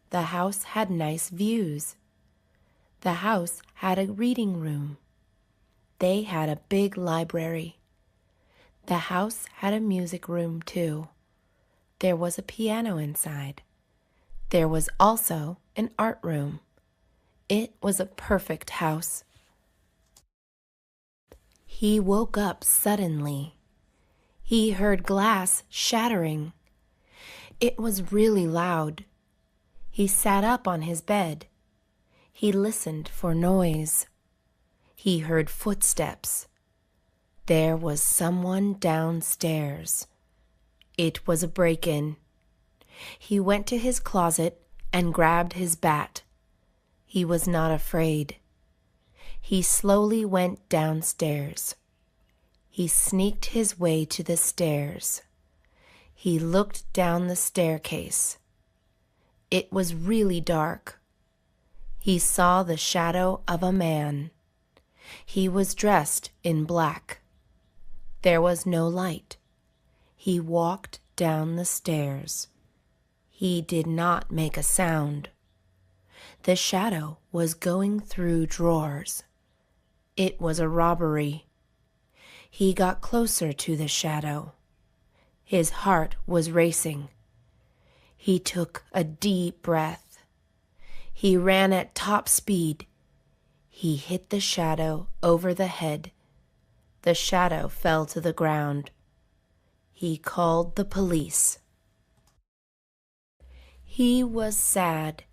The house had nice views. The house had a reading room. They had a big library. The house had a music room too. There was a piano inside. There was also an art room. It was a perfect house. He woke up suddenly. He heard glass shattering. It was really loud. He sat up on his bed. He listened for noise. He heard footsteps. There was someone downstairs. It was a break-in. He went to his closet and grabbed his bat. He was not afraid. He slowly went downstairs. He sneaked his way to the stairs. He looked down the staircase. It was really dark. He saw the shadow of a man. He was dressed in black. There was no light. He walked down the stairs. He did not make a sound. The shadow was going through drawers. It was a robbery. He got closer to the shadow. His heart was racing. He took a deep breath. He ran at top speed. He hit the shadow over the head. The shadow fell to the ground. He called the police. He was sad.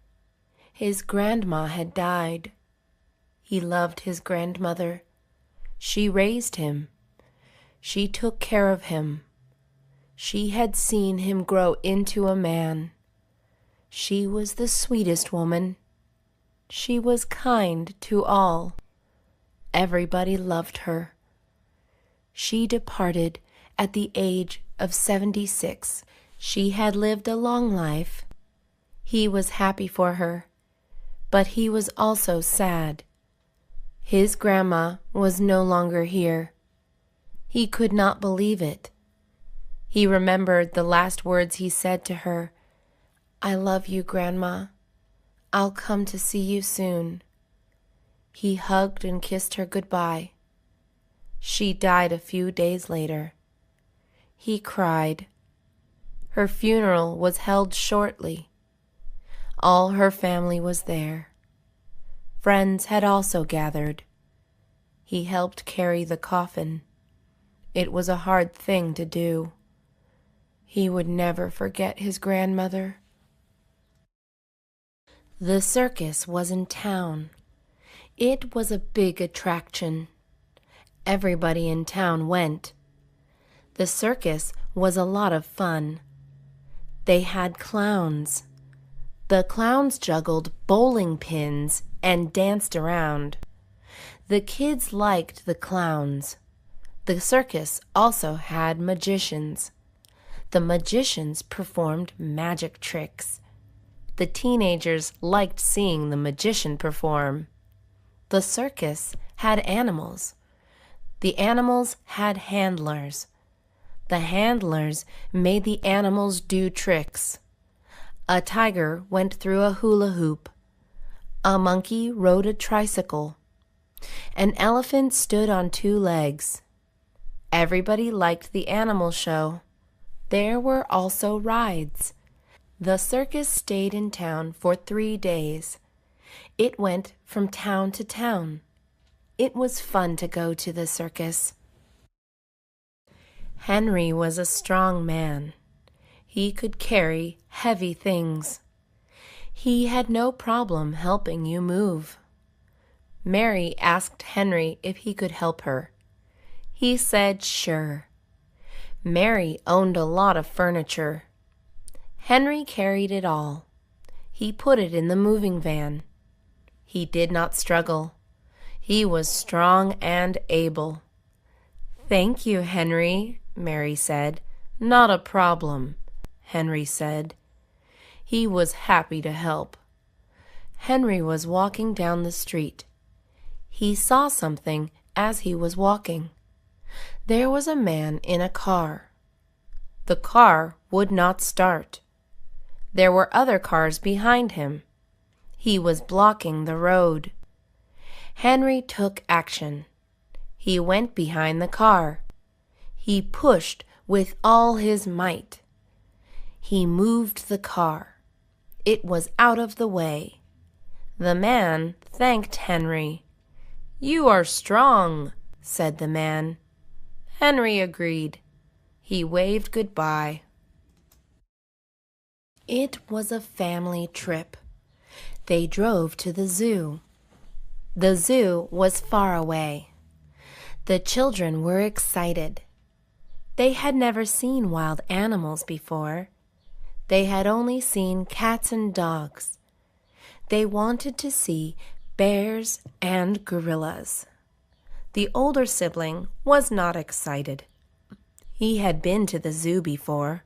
His grandma had died. He loved his grandmother. She raised him. She took care of him. She had seen him grow into a man. She was the sweetest woman. She was kind to all. Everybody loved her. She departed at the age of 76. She had lived a long life. He was happy for her, but he was also sad. His grandma was no longer here. He could not believe it. He remembered the last words he said to her, "I love you, Grandma. I'll come to see you soon." He hugged and kissed her goodbye. She died a few days later. He cried. Her funeral was held shortly. All her family was there. Friends had also gathered. He helped carry the coffin. It was a hard thing to do. He would never forget his grandmother. The circus was in town. It was a big attraction. Everybody in town went. The circus was a lot of fun. They had clowns. The clowns juggled bowling pins and danced around. The kids liked the clowns. The circus also had magicians. The magicians performed magic tricks. The teenagers liked seeing the magician perform. The circus had animals. The animals had handlers. The handlers made the animals do tricks. A tiger went through a hula hoop. A monkey rode a tricycle. An elephant stood on 2 legs. Everybody liked the animal show. There were also rides. The circus stayed in town for 3 days. It went from town to town. It was fun to go to the circus. Henry was a strong man. He could carry heavy things. He had no problem helping you move. Mary asked Henry if he could help her. He said sure. Mary owned a lot of furniture. Henry carried it all. He put it in the moving van. He did not struggle. He was strong and able. "Thank you, Henry," Mary said. "Not a problem," Henry said. He was happy to help. Henry was walking down the street. He saw something as he was walking. There was a man in a car. The car would not start. There were other cars behind him. He was blocking the road. Henry took action. He went behind the car. He pushed with all his might. He moved the car. It was out of the way. The man thanked Henry. "You are strong," said the man. Henry agreed. He waved goodbye. It was a family trip. They drove to the zoo. The zoo was far away. The children were excited. They had never seen wild animals before. They had only seen cats and dogs. They wanted to see bears and gorillas. The older sibling was not excited. He had been to the zoo before.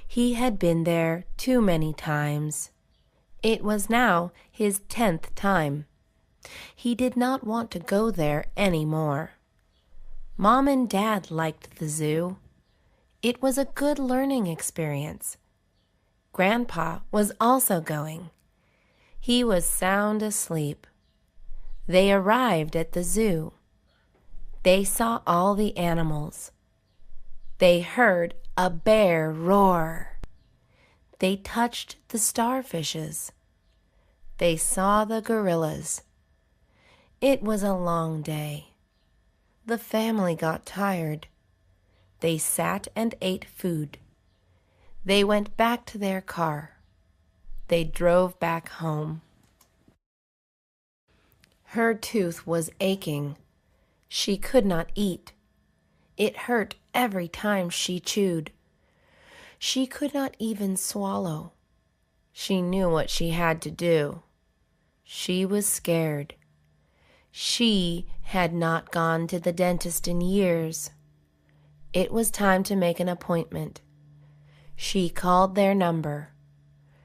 He had been there too many times. It was now his 10th time. He did not want to go there any more. Mom and Dad liked the zoo. It was a good learning experience. Grandpa was also going. He was sound asleep. They arrived at the zoo. They saw all the animals. They heard a bear roar. They touched the starfishes. They saw the gorillas. It was a long day. The family got tired. They sat and ate food. They went back to their car. They drove back home. Her tooth was aching. She could not eat. It hurt every time she chewed. She could not even swallow. She knew what she had to do. She was scared. She had not gone to the dentist in years. It was time to make an appointment. She called their number.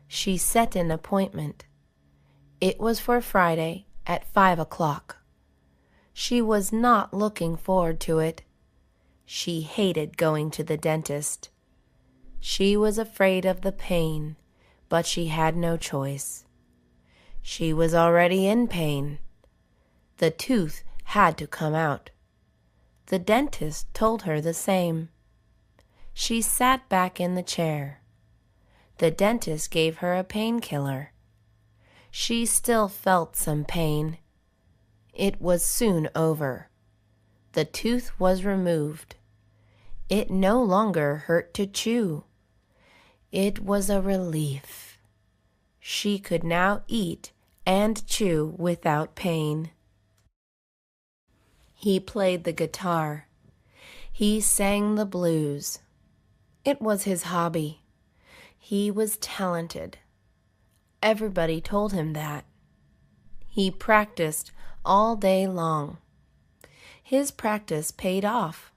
She set an appointment. It was for Friday at 5 o'clock. She was not looking forward to it. She hated going to the dentist. She was afraid of the pain, but she had no choice. She was already in pain. The tooth had to come out. The dentist told her the same. She sat back in the chair. The dentist gave her a painkiller. She still felt some pain. It was soon over. The tooth was removed. It no longer hurt to chew. It was a relief. She could now eat and chew without pain. He played the guitar. He sang the blues. It was his hobby. He was talented. Everybody told him that. He practiced all day long. His practice paid off.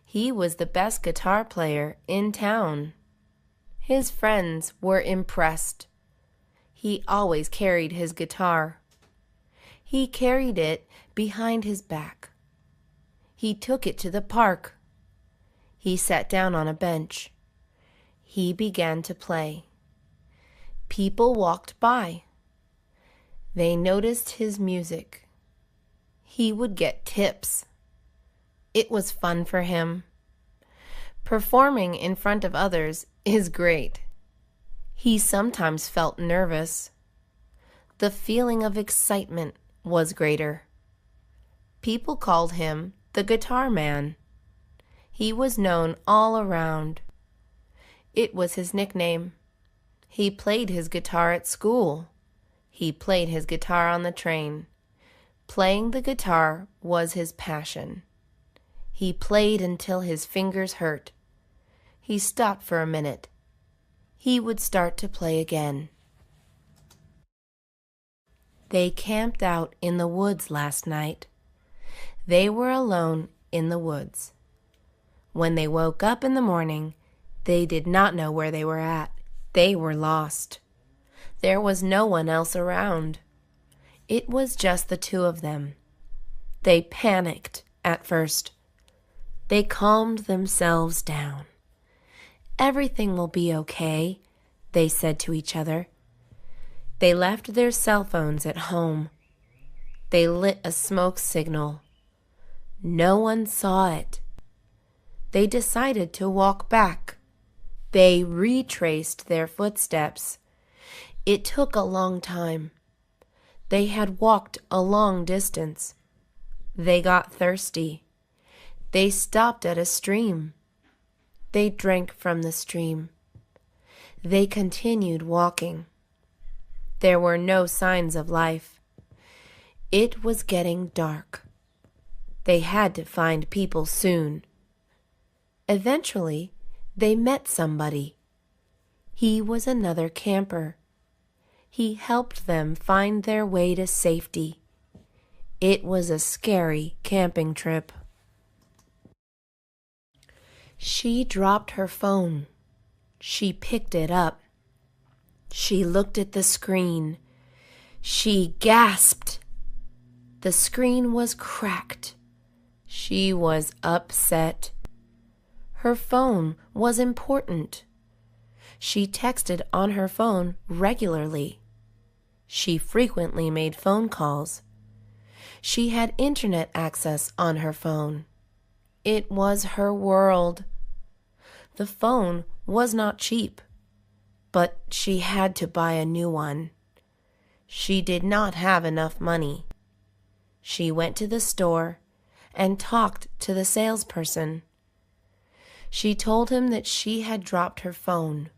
He was the best guitar player in town. His friends were impressed. He always carried his guitar. He carried it behind his back. He took it to the park. He sat down on a bench. He began to play. People walked by. They noticed his music. He would get tips. It was fun for him. Performing in front of others is great. He sometimes felt nervous. The feeling of excitement was greater. People called him the Guitar Man. He was known all around. It was his nickname. He played his guitar at school. He played his guitar on the train. Playing the guitar was his passion. He played until his fingers hurt. He stopped for a minute. He would start to play again. They camped out in the woods last night. They were alone in the woods. When they woke up in the morning, they did not know where they were at. They were lost. There was no one else around. It was just the two of them. They panicked at first. They calmed themselves down. "Everything will be okay," they said to each other. They left their cell phones at home. They lit a smoke signal. No one saw it. They decided to walk back. They retraced their footsteps. It took a long time. They had walked a long distance. They got thirsty. They stopped at a stream. They drank from the stream. They continued walking. There were no signs of life. It was getting dark. They had to find people soon. Eventually, they met somebody. He was another camper. He helped them find their way to safety. It was a scary camping trip. She dropped her phone. She picked it up. She looked at the screen. She gasped. The screen was cracked. She was upset. Her phone was important. She texted on her phone regularly. She frequently made phone calls. She had internet access on her phone. It was her world. The phone was not cheap, but she had to buy a new one. She did not have enough money. She went to the store and talked to the salesperson. She told him that she had dropped her phone.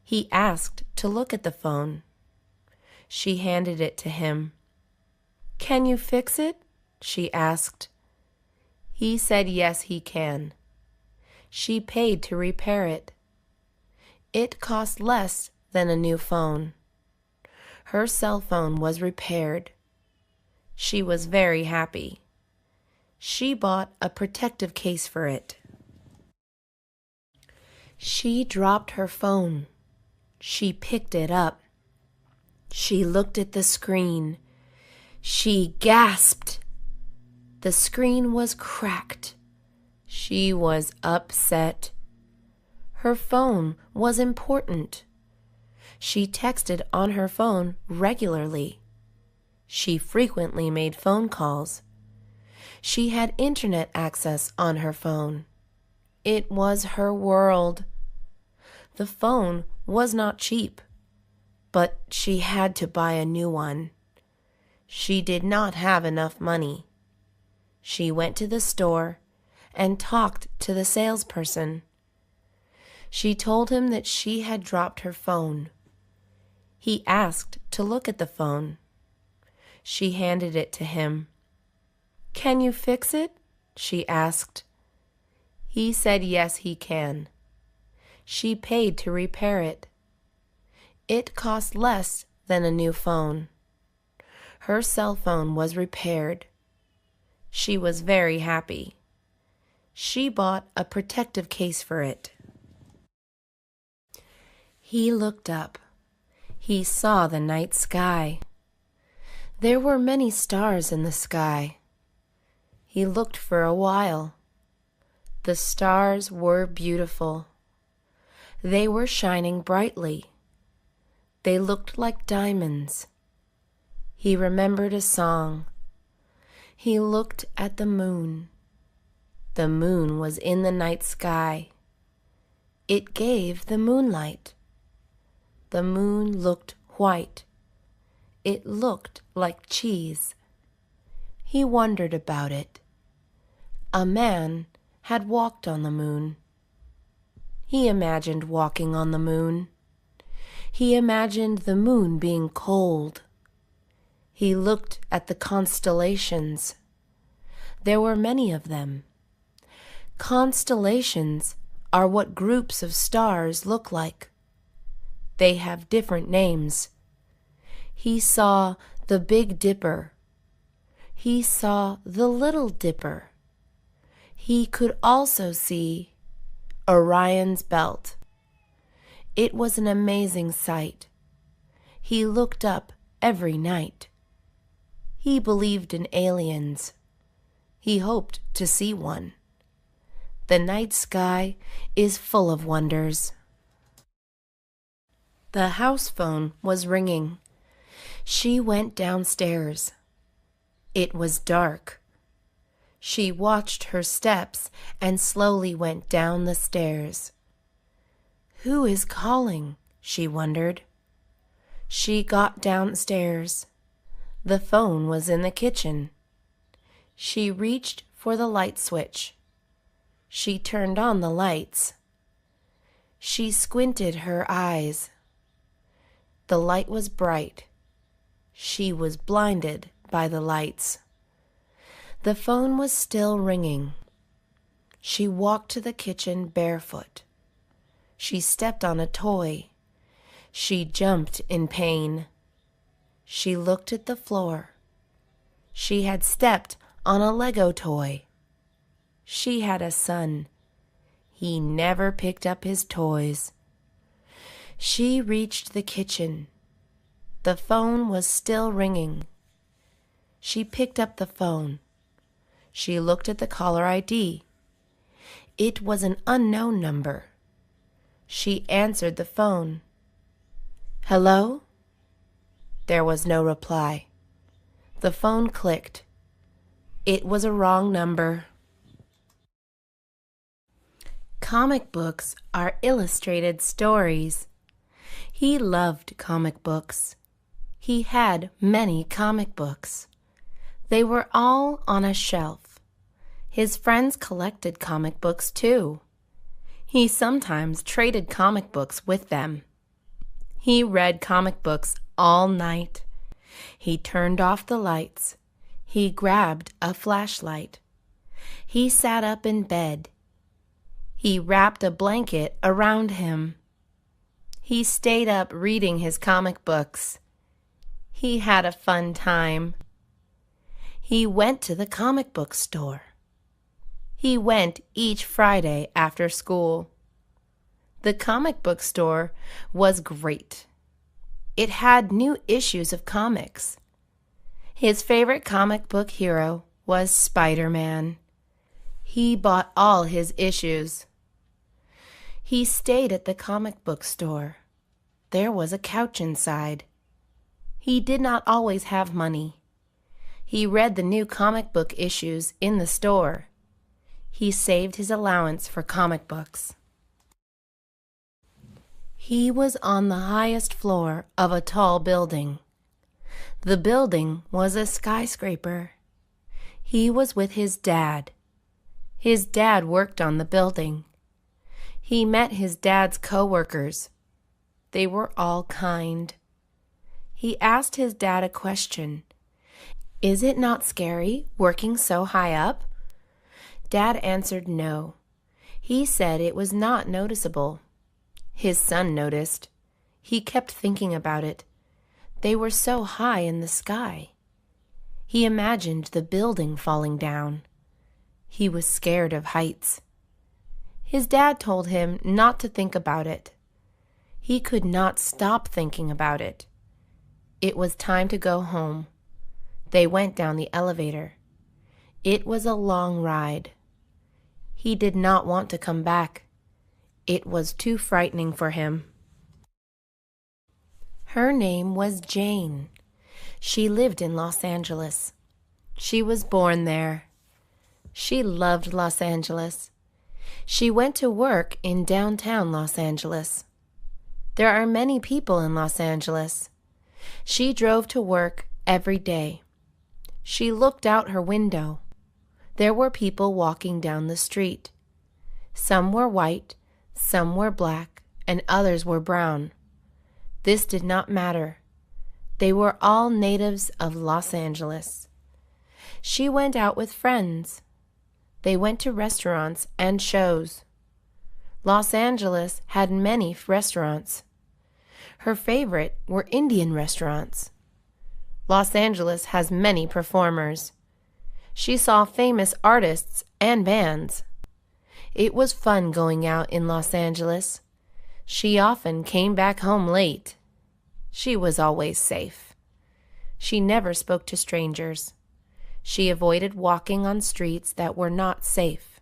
He asked to look at the phone. She handed it to him. "Can you fix it?" she asked. He said yes, he can. She paid to repair it. It cost less than a new phone. Her cell phone was repaired. She was very happy. She bought a protective case for it. She dropped her phone. She picked it up. She looked at the screen. She gasped. The screen was cracked. She was upset. Her phone was important. She texted on her phone regularly. She frequently made phone calls. She had internet access on her phone. It was her world. The phone was not cheap, but she had to buy a new one. She did not have enough money. She went to the store and talked to the salesperson. She told him that she had dropped her phone. He asked to look at the phone. She handed it to him. "Can you fix it?" she asked. He said yes, he can. She paid to repair it. It cost less than a new phone. Her cell phone was repaired. She was very happy. She bought a protective case for it. He looked up. He saw the night sky. There were many stars in the sky. He looked for a while. The stars were beautiful. They were shining brightly. They looked like diamonds. He remembered a song. He looked at the moon. The moon was in the night sky. It gave the moonlight. The moon looked white. It looked like cheese. He wondered about it. A man had walked on the moon. He imagined walking on the moon. He imagined the moon being cold. He looked at the constellations. There were many of them. Constellations are what groups of stars look like. They have different names. He saw the Big Dipper. He saw the Little Dipper. He could also see Orion's belt. It was an amazing sight. He looked up every night. He believed in aliens. He hoped to see one. The night sky is full of wonders. The house phone was ringing. She went downstairs. It was dark. She watched her steps and slowly went down the stairs. Who is calling? She wondered. She got downstairs. The phone was in the kitchen. She reached for the light switch. She turned on the lights. She squinted her eyes. The light was bright. She was blinded by the lights. The phone was still ringing. She walked to the kitchen barefoot. She stepped on a toy. She jumped in pain. She looked at the floor. She had stepped on a Lego toy. She had a son. He never picked up his toys. She reached the kitchen. The phone was still ringing. She picked up the phone. She looked at the caller ID. It was an unknown number. She answered the phone. "Hello?" There was no reply. The phone clicked. It was a wrong number. Comic books are illustrated stories. He loved comic books. He had many comic books. They were all on a shelf. His friends collected comic books too. He sometimes traded comic books with them. He read comic books all night. He turned off the lights. He grabbed a flashlight. He sat up in bed. He wrapped a blanket around him. He stayed up reading his comic books. He had a fun time. He went to the comic book store. He went each Friday after school. The comic book store was great. It had new issues of comics. His favorite comic book hero was Spider-Man. He bought all his issues. He stayed at the comic book store. There was a couch inside. He did not always have money. He read the new comic book issues in the store. He saved his allowance for comic books. He was on the highest floor of a tall building. The building was a skyscraper. He was with his dad. His dad worked on the building. He met his dad's co-workers. They were all kind. He asked his dad a question. "Is it not scary working so high up?" Dad answered no. He said it was not noticeable. His son noticed. He kept thinking about it. They were so high in the sky. He imagined the building falling down. He was scared of heights. His dad told him not to think about it. He could not stop thinking about it. It was time to go home. They went down the elevator. It was a long ride. He did not want to come back. It was too frightening for him. Her name was Jane. She lived in Los Angeles. She was born there. She loved Los Angeles. She went to work in downtown Los Angeles. There are many people in Los Angeles. She drove to work every day. She looked out her window. There were people walking down the street. Some were white, some were black, and others were brown. This did not matter. They were all natives of Los Angeles. She went out with friends. They went to restaurants and shows. Los Angeles had many restaurants. Her favorite were Indian restaurants. Los Angeles has many performers. She saw famous artists and bands. It was fun going out in Los Angeles. She often came back home late. She was always safe. She never spoke to strangers. She avoided walking on streets that were not safe.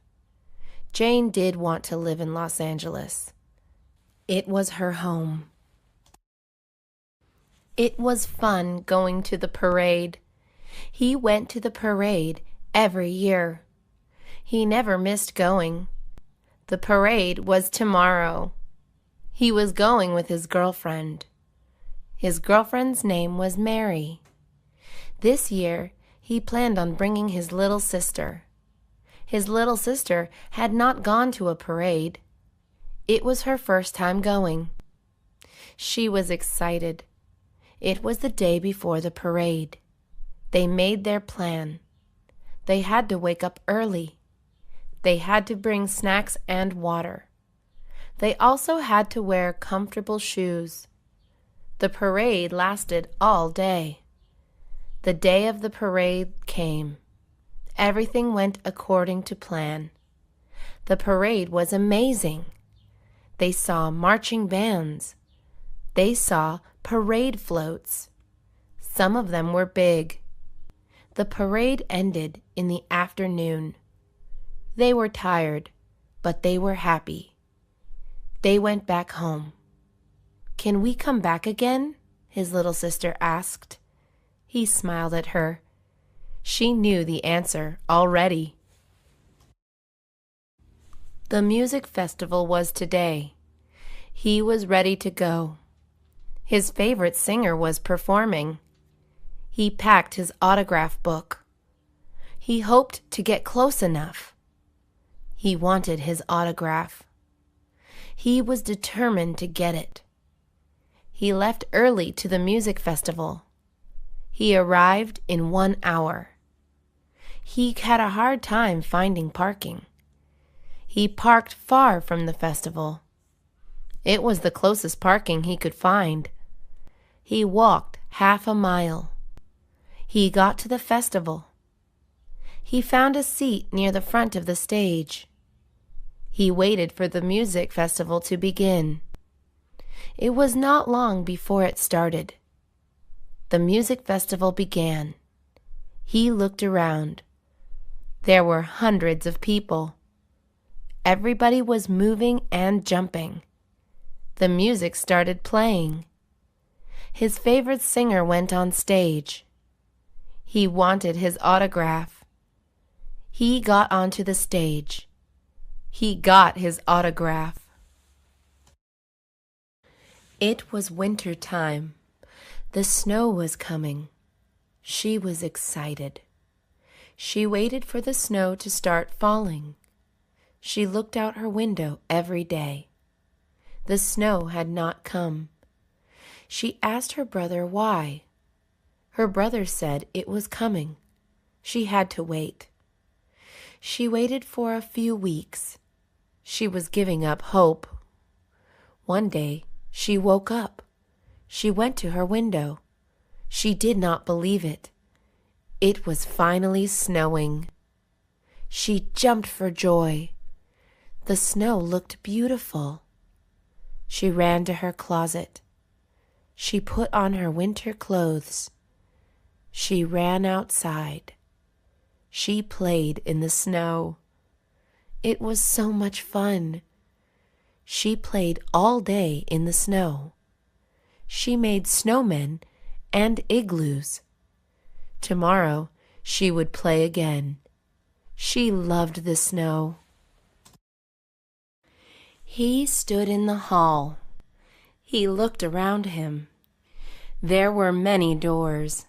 Jane did want to live in Los Angeles. It was her home. It was fun going to the parade. He went to the parade every year. He never missed going. The parade was tomorrow. He was going with his girlfriend. His girlfriend's name was Mary. This year, he planned on bringing his little sister. His little sister had not gone to a parade. It was her first time going. She was excited. It was the day before the parade. They made their plan. They had to wake up early. They had to bring snacks and water. They also had to wear comfortable shoes. The parade lasted all day. The day of the parade came. Everything went according to plan. The parade was amazing. They saw marching bands. They saw parade floats. Some of them were big. The parade ended in the afternoon. They were tired, but they were happy. They went back home. "Can we come back again?" his little sister asked. He smiled at her. She knew the answer already. The music festival was today. He was ready to go. His favorite singer was performing. He packed his autograph book. He hoped to get close enough. He wanted his autograph. He was determined to get it. He left early to the music festival. He arrived in 1 hour. He had a hard time finding parking. He parked far from the festival. It was the closest parking he could find. He walked half a mile. He got to the festival. He found a seat near the front of the stage. He waited for the music festival to begin. It was not long before it started. The music festival began. He looked around. There were hundreds of people. Everybody was moving and jumping. The music started playing. His favorite singer went on stage. He wanted his autograph. He got onto the stage. He got his autograph. It was winter time. The snow was coming. She was excited. She waited for the snow to start falling. She looked out her window every day. The snow had not come. She asked her brother why. Her brother said it was coming. She had to wait. She waited for a few weeks. She was giving up hope. One day, she woke up. She went to her window. She did not believe it. It was finally snowing. She jumped for joy. The snow looked beautiful. She ran to her closet. She put on her winter clothes. She ran outside. She played in the snow. It was so much fun. She played all day in the snow. She made snowmen and igloos. Tomorrow she would play again. She loved the snow. He stood in the hall. He looked around him. There were many doors.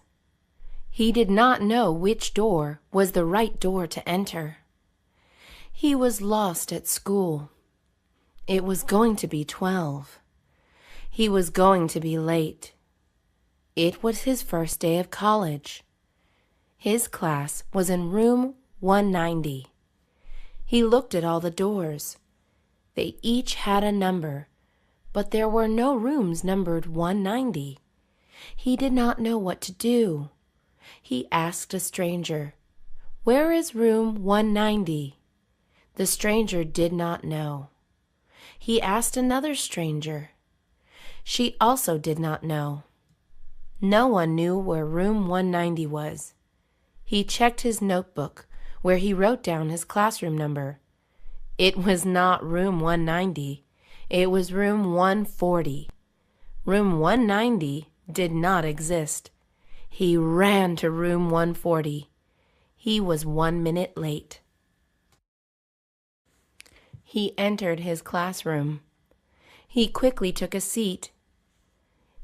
He did not know which door was the right door to enter. He was lost at school. It was going to be 12. He was going to be late. It was his first day of college. His class was in room 190. He looked at all the doors. They each had a number, but there were no rooms numbered 190. He did not know what to do. He asked a stranger, "Where is room 190?" The stranger did not know. He asked another stranger. She also did not know. No one knew where room 190 was. He checked his notebook, where he wrote down his classroom number. It was not room 190. It was room 140. Room 190 did not exist. He ran to room 140. He was 1 minute late. He entered his classroom. He quickly took a seat.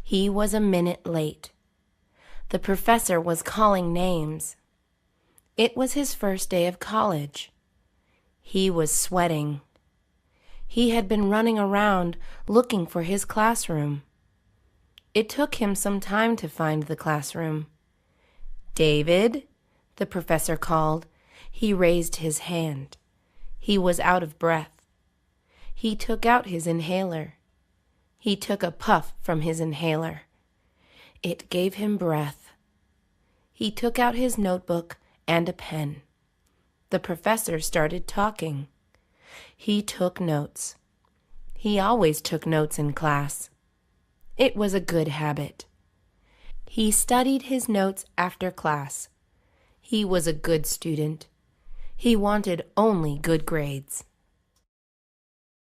He was a minute late. The professor was calling names. It was his first day of college. He was sweating. He had been running around looking for his classroom. It took him some time to find the classroom. "David," the professor called. He raised his hand. He was out of breath. He took out his inhaler. He took a puff from his inhaler. It gave him breath. He took out his notebook and a pen. The professor started talking. He took notes. He always took notes in class. It was a good habit. He studied his notes after class. He was a good student. He wanted only good grades.